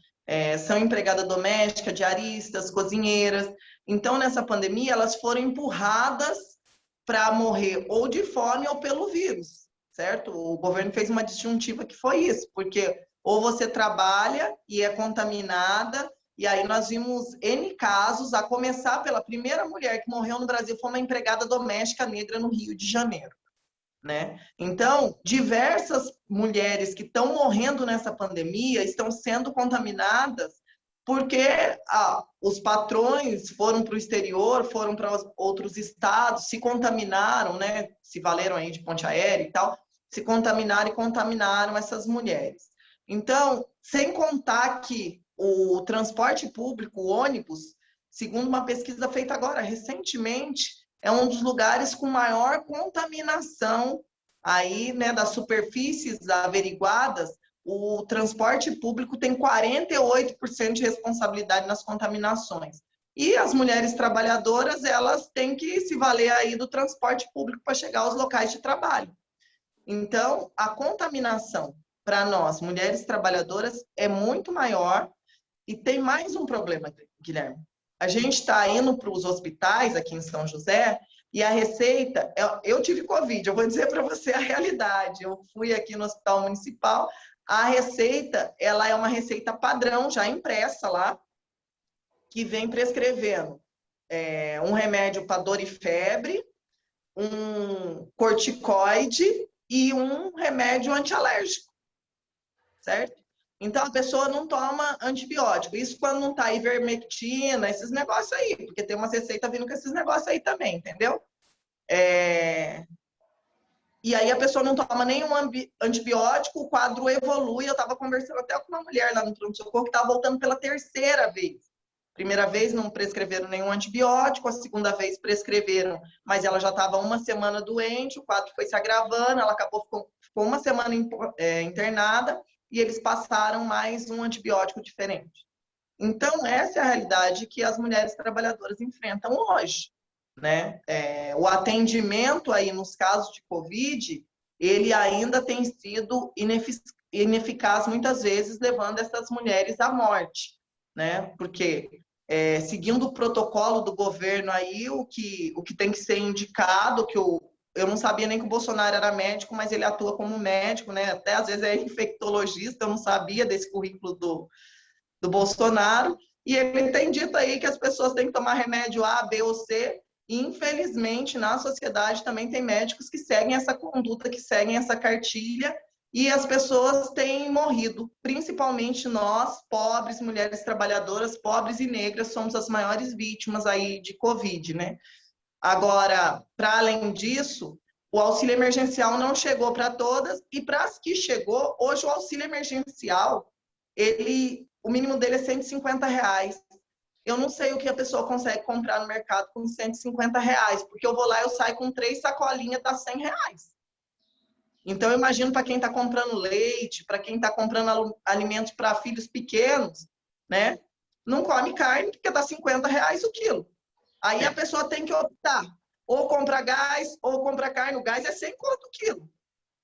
São empregada doméstica, diaristas, cozinheiras. Então, nessa pandemia, elas foram empurradas para morrer ou de fome ou pelo vírus, certo? O governo fez uma disjuntiva que foi isso, porque ou você trabalha e é contaminada, e aí nós vimos N casos, a começar pela primeira mulher que morreu no Brasil, foi uma empregada doméstica negra no Rio de Janeiro, né? Então, diversas mulheres que estão morrendo nessa pandemia estão sendo contaminadas porque os patrões foram para o exterior, foram para outros estados, se contaminaram, né? Se valeram aí de ponte aérea e tal, se contaminaram e contaminaram essas mulheres. Então, sem contar que o transporte público, o ônibus, segundo uma pesquisa feita agora recentemente, é um dos lugares com maior contaminação aí, né, das superfícies averiguadas. O transporte público tem 48% de responsabilidade nas contaminações. E as mulheres trabalhadoras, elas têm que se valer aí do transporte público para chegar aos locais de trabalho. Então, a contaminação para nós, mulheres trabalhadoras, é muito maior. E tem mais um problema, Guilherme. A gente está indo para os hospitais aqui em São José e a receita, eu tive Covid, eu vou dizer para você a realidade. Eu fui aqui no Hospital Municipal, a receita, ela é uma receita padrão, já impressa lá, que vem prescrevendo um remédio para dor e febre, um corticoide e um remédio antialérgico, certo? Então, a pessoa não toma antibiótico. Isso quando não tá ivermectina, esses negócios aí, porque tem uma receita vindo com esses negócios aí também, entendeu? E aí a pessoa não toma nenhum antibiótico, o quadro evolui. Eu estava conversando até com uma mulher lá no pronto-socorro que estava voltando pela terceira vez. Primeira vez não prescreveram nenhum antibiótico, a segunda vez prescreveram, mas ela já estava uma semana doente, o quadro foi se agravando, ela ficou uma semana internada, e eles passaram mais um antibiótico diferente. Então, essa é a realidade que as mulheres trabalhadoras enfrentam hoje, né? O atendimento aí nos casos de Covid, ele ainda tem sido ineficaz muitas vezes, levando essas mulheres à morte, né? Porque seguindo o protocolo do governo aí, o que tem que ser indicado, eu não sabia nem que o Bolsonaro era médico, mas ele atua como médico, né? Até às vezes é infectologista, eu não sabia desse currículo do Bolsonaro. E ele tem dito aí que as pessoas têm que tomar remédio A, B ou C. E, infelizmente, na sociedade também tem médicos que seguem essa conduta, que seguem essa cartilha, e as pessoas têm morrido. Principalmente nós, pobres, mulheres trabalhadoras, pobres e negras, somos as maiores vítimas aí de Covid, né? Agora, para além disso, o auxílio emergencial não chegou para todas, e para as que chegou, hoje o auxílio emergencial, o mínimo dele é R$ 150. Eu não sei o que a pessoa consegue comprar no mercado com R$ 150, porque eu vou lá e eu saio com 3 sacolinhas, dá R$ 100. Então, eu imagino para quem está comprando leite, para quem está comprando alimentos para filhos pequenos, né? Não come carne porque dá R$ 50 o quilo. Aí a pessoa tem que optar, ou comprar gás, ou comprar carne. O gás é 100 conto o quilo.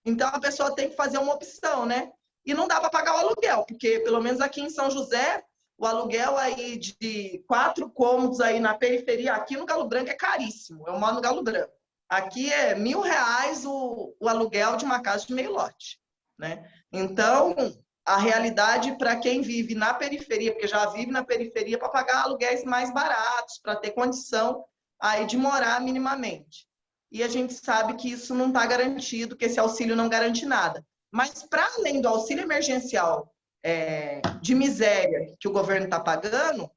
Então, a pessoa tem que fazer uma opção, né? E não dá para pagar o aluguel, porque pelo menos aqui em São José, o aluguel aí de 4 cômodos aí na periferia, aqui no Galo Branco é caríssimo. Eu moro no Galo Branco. Aqui é R$ 1.000 o aluguel de uma casa de meio lote, né? Então, a realidade para quem vive na periferia, porque já vive na periferia, para pagar aluguéis mais baratos, para ter condição aí de morar minimamente. E a gente sabe que isso não está garantido, que esse auxílio não garante nada. Mas, para além do auxílio emergencial de miséria que o governo está pagando,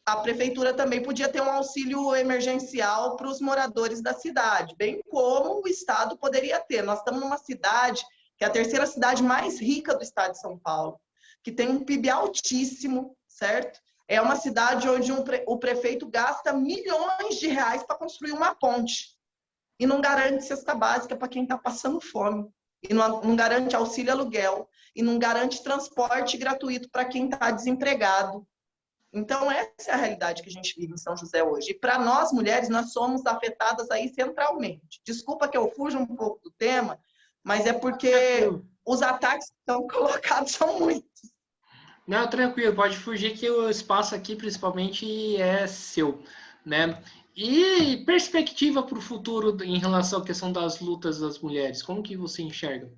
a prefeitura também podia ter um auxílio emergencial para os moradores da cidade, bem como o Estado poderia ter. Nós estamos numa cidade que é a terceira cidade mais rica do estado de São Paulo, que tem um PIB altíssimo, certo? É uma cidade onde o prefeito gasta milhões de reais para construir uma ponte e não garante cesta básica para quem está passando fome, e não garante auxílio aluguel, e não garante transporte gratuito para quem está desempregado. Então, essa é a realidade que a gente vive em São José hoje. E para nós, mulheres, nós somos afetadas aí centralmente. Desculpa que eu fuja um pouco do tema, mas é porque os ataques que estão colocados são muitos. Não, tranquilo, pode fugir que o espaço aqui, principalmente, é seu, né? E perspectiva para o futuro em relação à questão das lutas das mulheres, como que você enxerga?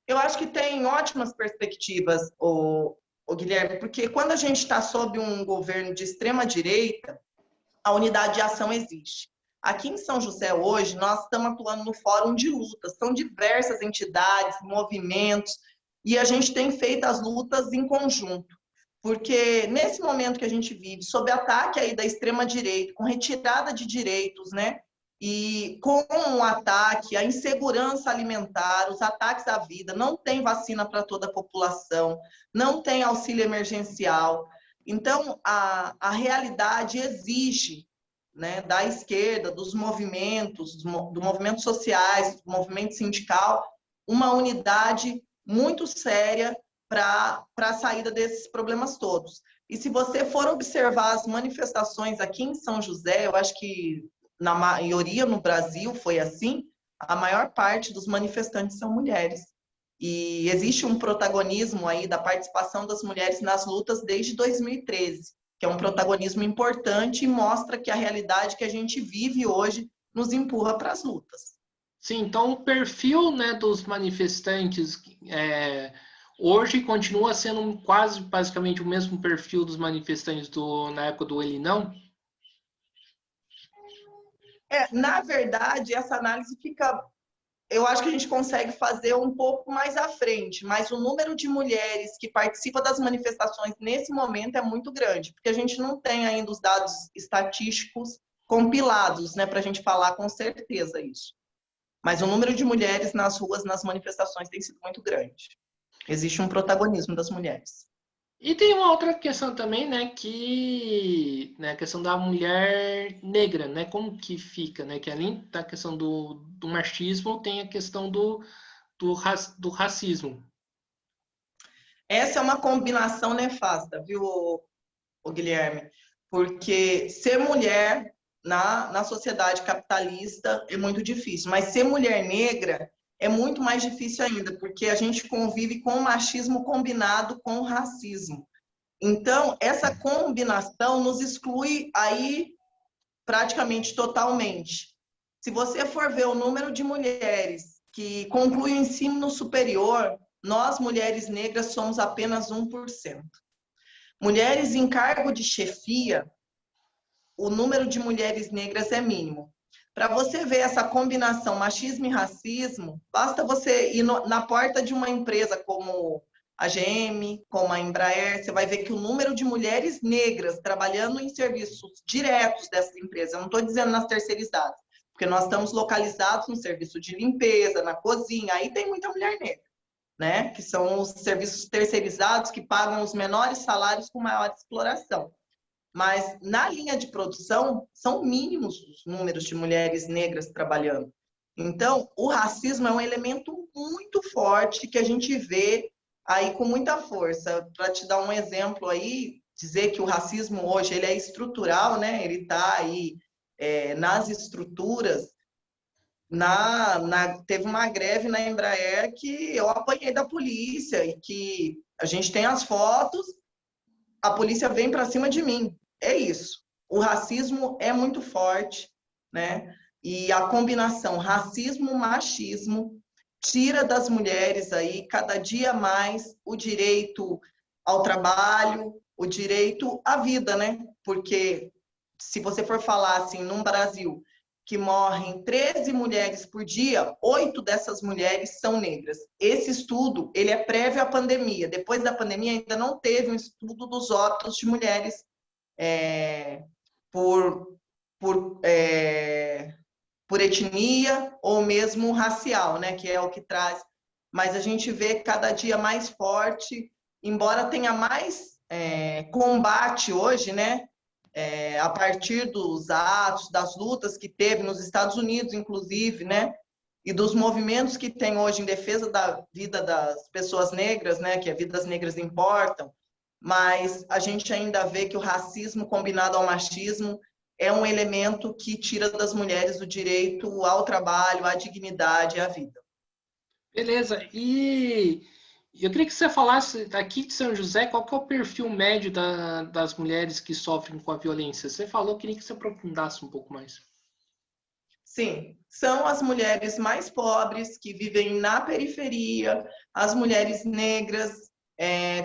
Eu acho que tem ótimas perspectivas, o Guilherme, porque quando a gente está sob um governo de extrema-direita, a unidade de ação existe. Aqui em São José, hoje, nós estamos atuando no Fórum de Lutas. São diversas entidades, movimentos, e a gente tem feito as lutas em conjunto. Porque nesse momento que a gente vive, sob ataque aí da extrema-direita, com retirada de direitos, né? E com o ataque, a insegurança alimentar, os ataques à vida, não tem vacina para toda a população, não tem auxílio emergencial. Então, a realidade exige, né, da esquerda, dos movimentos, do movimento sociais, do movimento sindical, uma unidade muito séria para a saída desses problemas todos. E se você for observar as manifestações aqui em São José, eu acho que na maioria no Brasil foi assim, a maior parte dos manifestantes são mulheres. E existe um protagonismo aí da participação das mulheres nas lutas desde 2013. que é um protagonismo importante e mostra que a realidade que a gente vive hoje nos empurra para as lutas. Sim, então o perfil, né, dos manifestantes hoje continua sendo quase basicamente o mesmo perfil dos manifestantes na época do Ele Não? Na verdade, essa análise fica. Eu acho que a gente consegue fazer um pouco mais à frente, mas o número de mulheres que participam das manifestações nesse momento é muito grande, porque a gente não tem ainda os dados estatísticos compilados, né, para a gente falar com certeza isso. Mas o número de mulheres nas ruas, nas manifestações, tem sido muito grande. Existe um protagonismo das mulheres. E tem uma outra questão também, né, a questão da mulher negra, né, como que fica, né, que além da questão do machismo, tem a questão do racismo. Essa é uma combinação nefasta, viu, o Guilherme? Porque ser mulher na sociedade capitalista é muito difícil, mas ser mulher negra é muito mais difícil ainda, porque a gente convive com o machismo combinado com o racismo. Então, essa combinação nos exclui aí praticamente totalmente. Se você for ver o número de mulheres que concluem o ensino superior, nós, mulheres negras, somos apenas 1%. Mulheres em cargo de chefia, o número de mulheres negras é mínimo. Para você ver essa combinação machismo e racismo, basta você ir na porta de uma empresa como a GM, como a Embraer, você vai ver que o número de mulheres negras trabalhando em serviços diretos dessas empresas, eu não estou dizendo nas terceirizadas, porque nós estamos localizados no serviço de limpeza, na cozinha, aí tem muita mulher negra, né? Que são os serviços terceirizados que pagam os menores salários com maior exploração. Mas na linha de produção, são mínimos os números de mulheres negras trabalhando. Então, o racismo é um elemento muito forte que a gente vê aí com muita força. Para te dar um exemplo aí, dizer que o racismo hoje ele é estrutural, né? Ele está aí nas estruturas. Teve uma greve na Embraer que eu apanhei da polícia e que a gente tem as fotos, a polícia vem para cima de mim. É isso. O racismo é muito forte, né? E a combinação racismo-machismo tira das mulheres aí cada dia mais o direito ao trabalho, o direito à vida, né? Porque se você for falar assim, num Brasil que morrem 13 mulheres por dia, 8 dessas mulheres são negras. Esse estudo, ele é prévio à pandemia. Depois da pandemia, ainda não teve um estudo dos óbitos de mulheres por etnia ou mesmo racial, né? Que é o que traz. Mas a gente vê cada dia mais forte, embora tenha mais combate hoje, né? A partir dos atos, das lutas que teve nos Estados Unidos, inclusive, né? E dos movimentos que tem hoje em defesa da vida das pessoas negras, né? Que as vidas negras importam, mas a gente ainda vê que o racismo combinado ao machismo é um elemento que tira das mulheres o direito ao trabalho, à dignidade e à vida. Beleza. E eu queria que você falasse aqui de São José, qual que é o perfil médio das mulheres que sofrem com a violência? Você falou, eu queria que você aprofundasse um pouco mais. Sim, são as mulheres mais pobres que vivem na periferia, as mulheres negras.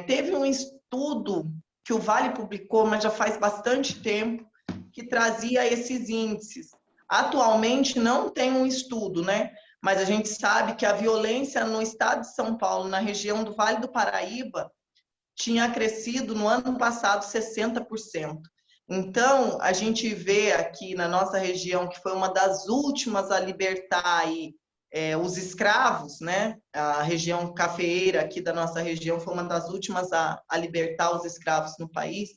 Teve um estudo que o Vale publicou, mas já faz bastante tempo, que trazia esses índices. Atualmente não tem um estudo, né? Mas a gente sabe que a violência no estado de São Paulo, na região do Vale do Paraíba, tinha crescido no ano passado 60%. Então, a gente vê aqui na nossa região, que foi uma das últimas a libertar aí, os escravos, né? A região cafeeira aqui da nossa região foi uma das últimas a libertar os escravos no país,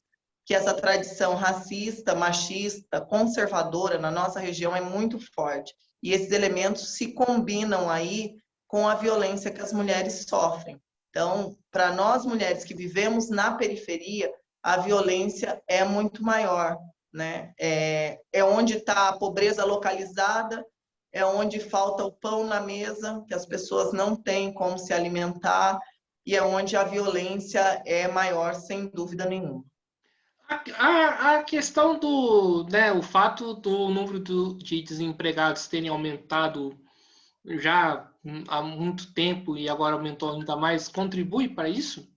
que essa tradição racista, machista, conservadora na nossa região é muito forte. E esses elementos se combinam aí com a violência que as mulheres sofrem. Então, para nós mulheres que vivemos na periferia, a violência é muito maior, né? É onde está a pobreza localizada, é onde falta o pão na mesa, que as pessoas não têm como se alimentar, e é onde a violência é maior, sem dúvida nenhuma. A questão do, né, o fato do número de desempregados terem aumentado já há muito tempo e agora aumentou ainda mais, contribui para isso?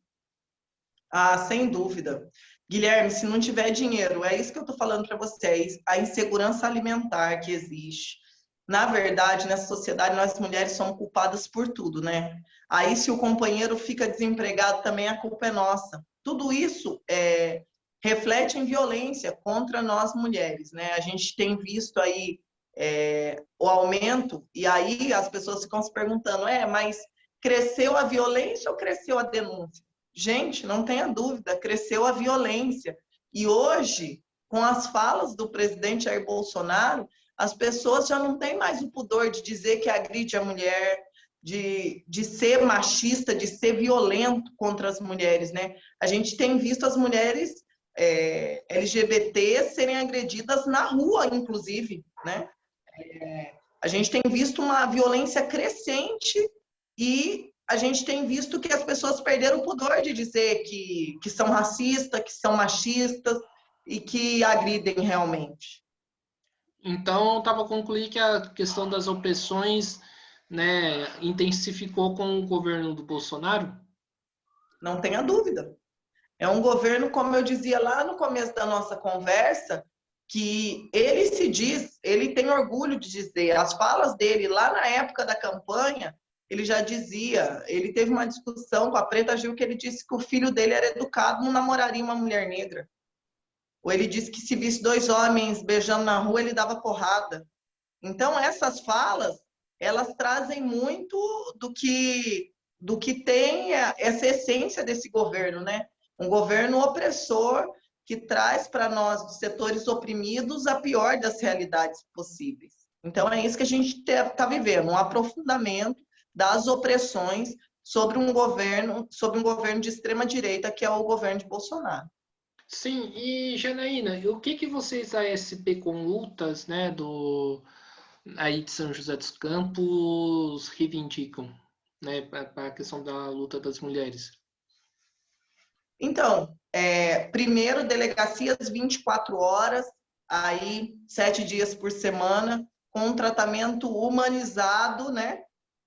Ah, sem dúvida. Guilherme, se não tiver dinheiro, é isso que eu estou falando para vocês, a insegurança alimentar que existe. Na verdade, nessa sociedade, nós mulheres somos culpadas por tudo, né? Aí, se o companheiro fica desempregado, também a culpa é nossa. Tudo isso reflete em violência contra nós mulheres, né? A gente tem visto aí o aumento, e aí as pessoas ficam se perguntando, mas cresceu a violência ou cresceu a denúncia? Gente, não tenha dúvida, cresceu a violência. E hoje, com as falas do presidente Jair Bolsonaro, as pessoas já não têm mais o pudor de dizer que agride a mulher, de ser machista, de ser violento contra as mulheres, né? A gente tem visto as mulheres LGBT serem agredidas na rua, inclusive, né? A gente tem visto uma violência crescente e a gente tem visto que as pessoas perderam o pudor de dizer que são racistas, que são machistas e que agridem realmente. Então, estava a concluir que a questão das opressões, né, intensificou com o governo do Bolsonaro? Não tenha dúvida. É um governo, como eu dizia lá no começo da nossa conversa, que ele se diz, ele tem orgulho de dizer, as falas dele lá na época da campanha, ele já dizia, ele teve uma discussão com a Preta Gil que ele disse que o filho dele era educado, não namoraria uma mulher negra. Ou ele disse que se visse dois homens beijando na rua, ele dava porrada. Então, essas falas, elas trazem muito do que tem essa essência desse governo, né? Um governo opressor que traz para nós, dos setores oprimidos, a pior das realidades possíveis. Então, é isso que a gente está vivendo, um aprofundamento das opressões sobre um governo de extrema direita, que é o governo de Bolsonaro. Sim, e Janaína, o que que vocês da SP com Lutas, né, aí de São José dos Campos reivindicam, né, para a questão da luta das mulheres? Então, primeiro, delegacias 24 horas, aí 7 dias por semana, com um tratamento humanizado, né?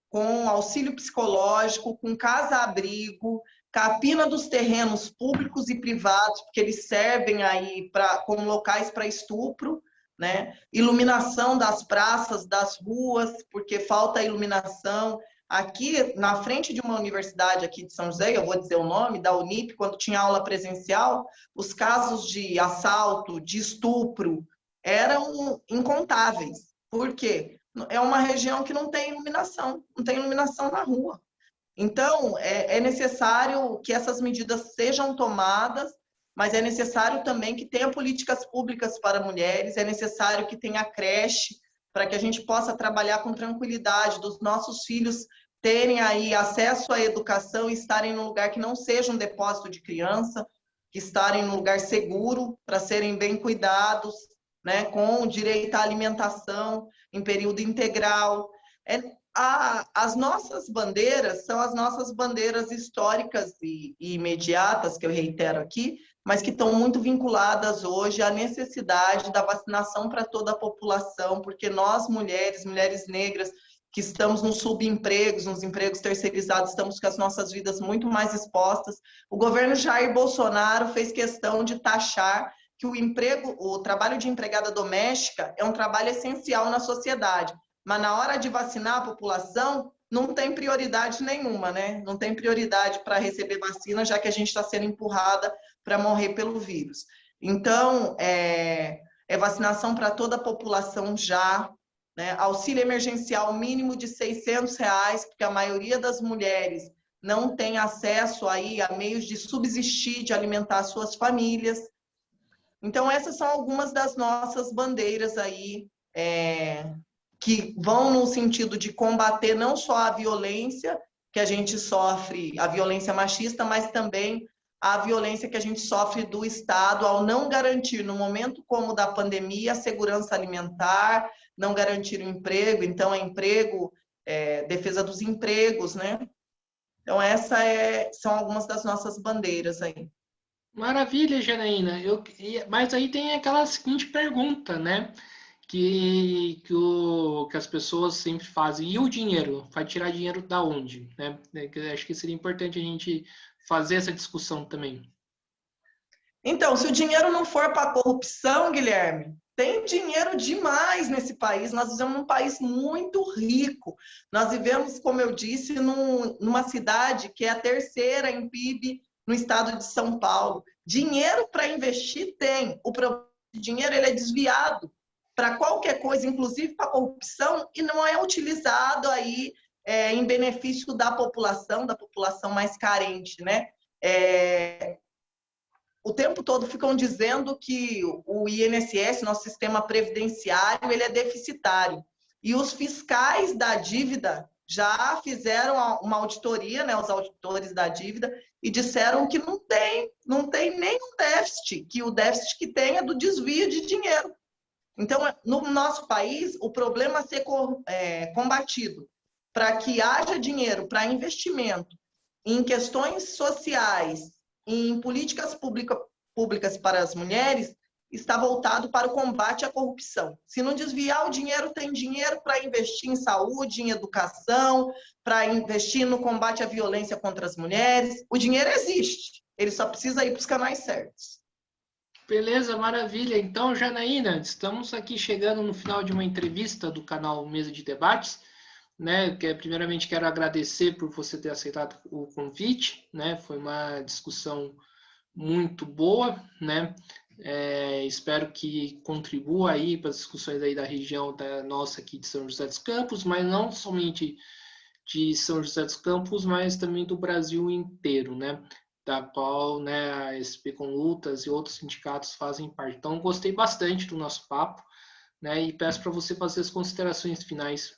Com auxílio psicológico, com casa-abrigo, capina dos terrenos públicos e privados, porque eles servem aí como locais para estupro, né? Iluminação das praças, das ruas, porque falta iluminação. Aqui, na frente de uma universidade aqui de São José, eu vou dizer o nome, da Unip, quando tinha aula presencial, os casos de assalto, de estupro, eram incontáveis. Por quê? É uma região que não tem iluminação na rua. Então, é necessário que essas medidas sejam tomadas, mas é necessário também que tenha políticas públicas para mulheres, é necessário que tenha creche, para que a gente possa trabalhar com tranquilidade, dos nossos filhos terem aí acesso à educação e estarem num lugar que não seja um depósito de criança, que estarem num lugar seguro para serem bem cuidados, né, com direito à alimentação em período integral. As nossas bandeiras são as nossas bandeiras históricas e imediatas, que eu reitero aqui, mas que estão muito vinculadas hoje à necessidade da vacinação para toda a população, porque nós, mulheres negras, que estamos nos subempregos, nos empregos terceirizados, estamos com as nossas vidas muito mais expostas. O governo Jair Bolsonaro fez questão de taxar que o trabalho de empregada doméstica é um trabalho essencial na sociedade, mas na hora de vacinar a população, não tem prioridade nenhuma, né? Não tem prioridade para receber vacina, já que a gente está sendo empurrada para morrer pelo vírus. Então, vacinação para toda a população já, né? Auxílio emergencial mínimo de R$ 600, porque a maioria das mulheres não tem acesso aí a meios de subsistir, de alimentar suas famílias. Então, essas são algumas das nossas bandeiras aí, que vão no sentido de combater não só a violência que a gente sofre, a violência machista, mas também a violência que a gente sofre do Estado ao não garantir, no momento como da pandemia, a segurança alimentar, não garantir o emprego, então emprego, defesa dos empregos, né? Então, são algumas das nossas bandeiras aí. Maravilha, Janaína. Mas aí tem aquela seguinte pergunta, né? Que as pessoas sempre fazem. E o dinheiro? Vai tirar dinheiro da onde? Né? Acho que seria importante a gente fazer essa discussão também. Então, se o dinheiro não for para a corrupção, Guilherme, tem dinheiro demais nesse país. Nós vivemos num país muito rico. Nós vivemos, como eu disse, numa cidade que é a terceira em PIB no estado de São Paulo. Dinheiro para investir tem. O problema de dinheiro ele é desviado para qualquer coisa, inclusive para a corrupção, e não é utilizado aí em benefício da população mais carente, né? O tempo todo ficam dizendo que o INSS, nosso sistema previdenciário, ele é deficitário. E os fiscais da dívida já fizeram uma auditoria, né, os auditores da dívida, e disseram que não tem nenhum déficit, que o déficit que tem é do desvio de dinheiro. Então, no nosso país, o problema a ser combatido para que haja dinheiro para investimento em questões sociais, em políticas públicas para as mulheres, está voltado para o combate à corrupção. Se não desviar o dinheiro, tem dinheiro para investir em saúde, em educação, para investir no combate à violência contra as mulheres. O dinheiro existe, ele só precisa ir para os canais certos. Beleza, maravilha. Então, Janaína, estamos aqui chegando no final de uma entrevista do canal Mesa de Debates, né? Primeiramente quero agradecer por você ter aceitado o convite, né? Foi uma discussão muito boa, né? Espero que contribua aí para as discussões aí da região da nossa aqui de São José dos Campos, mas não somente de São José dos Campos, mas também do Brasil inteiro, né? Da qual, né, a SP com Lutas e outros sindicatos fazem parte. Então, gostei bastante do nosso papo, né? E peço para você fazer as considerações finais.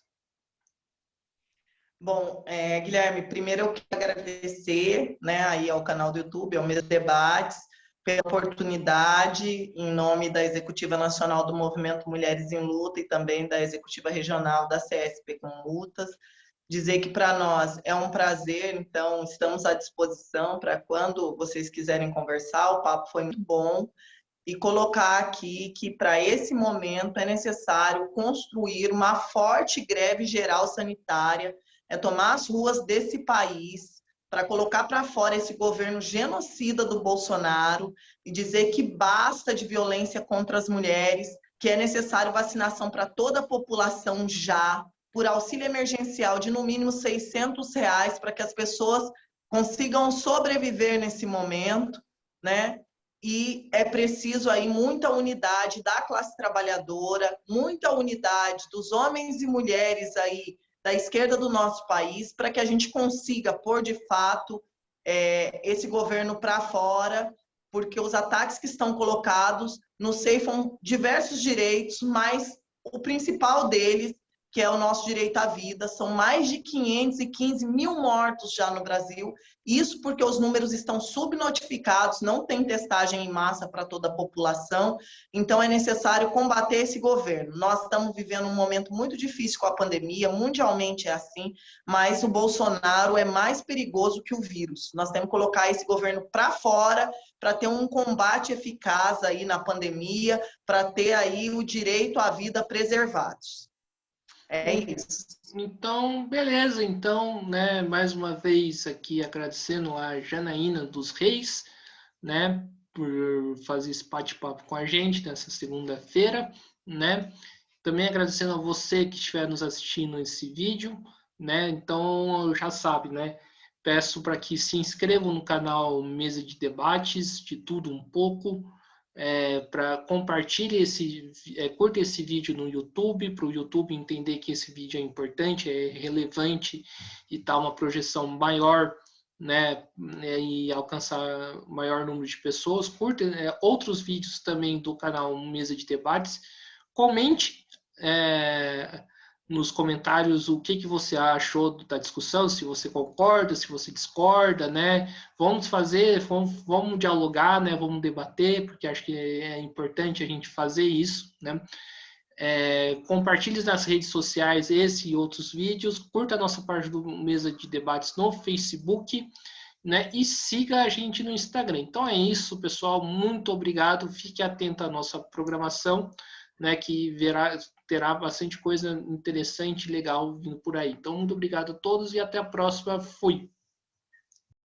Bom, Guilherme, primeiro eu quero agradecer, né, aí ao canal do YouTube, ao Mesa Debates, pela oportunidade, em nome da Executiva Nacional do Movimento Mulheres em Luta e também da Executiva Regional da CSP com Lutas, dizer que para nós é um prazer, então estamos à disposição para quando vocês quiserem conversar, o papo foi muito bom, e colocar aqui que para esse momento é necessário construir uma forte greve geral sanitária, tomar as ruas desse país para colocar para fora esse governo genocida do Bolsonaro e dizer que basta de violência contra as mulheres, que é necessário vacinação para toda a população já, por auxílio emergencial de no mínimo R$ 600 para que as pessoas consigam sobreviver nesse momento, né? E é preciso aí muita unidade da classe trabalhadora, muita unidade dos homens e mulheres aí da esquerda do nosso país, para que a gente consiga pôr de fato esse governo para fora, porque os ataques que estão colocados nos ceifam diversos direitos, mas o principal deles, que é o nosso direito à vida, são mais de 515 mil mortos já no Brasil, isso porque os números estão subnotificados, não tem testagem em massa para toda a população, então é necessário combater esse governo. Nós estamos vivendo um momento muito difícil com a pandemia, mundialmente é assim, mas o Bolsonaro é mais perigoso que o vírus. Nós temos que colocar esse governo para fora, para ter um combate eficaz aí na pandemia, para ter aí o direito à vida preservados. É isso. Então, beleza. Então, né, mais uma vez aqui agradecendo a Janaína dos Reis, né, por fazer esse bate-papo com a gente nessa segunda-feira, né? Também agradecendo a você que estiver nos assistindo esse vídeo, né? Então, já sabe, né? Peço para que se inscrevam no canal Mesa de Debates, de tudo um pouco, para compartilhe curta esse vídeo no YouTube, para o YouTube entender que esse vídeo é importante, é relevante e tá uma projeção maior, né, e alcançar maior número de pessoas. Curta outros vídeos também do canal Mesa de Debates. Comente nos comentários o que você achou da discussão, se você concorda, se você discorda, né? Vamos dialogar, né? Vamos debater, porque acho que é importante a gente fazer isso, né? Compartilhe nas redes sociais esse e outros vídeos, curta a nossa página do Mesa de Debates no Facebook né? E siga a gente no Instagram. Então é isso, pessoal. Muito obrigado. Fique atento à nossa programação, né? Que terá bastante coisa interessante e legal vindo por aí. Então, muito obrigado a todos e até a próxima. Fui!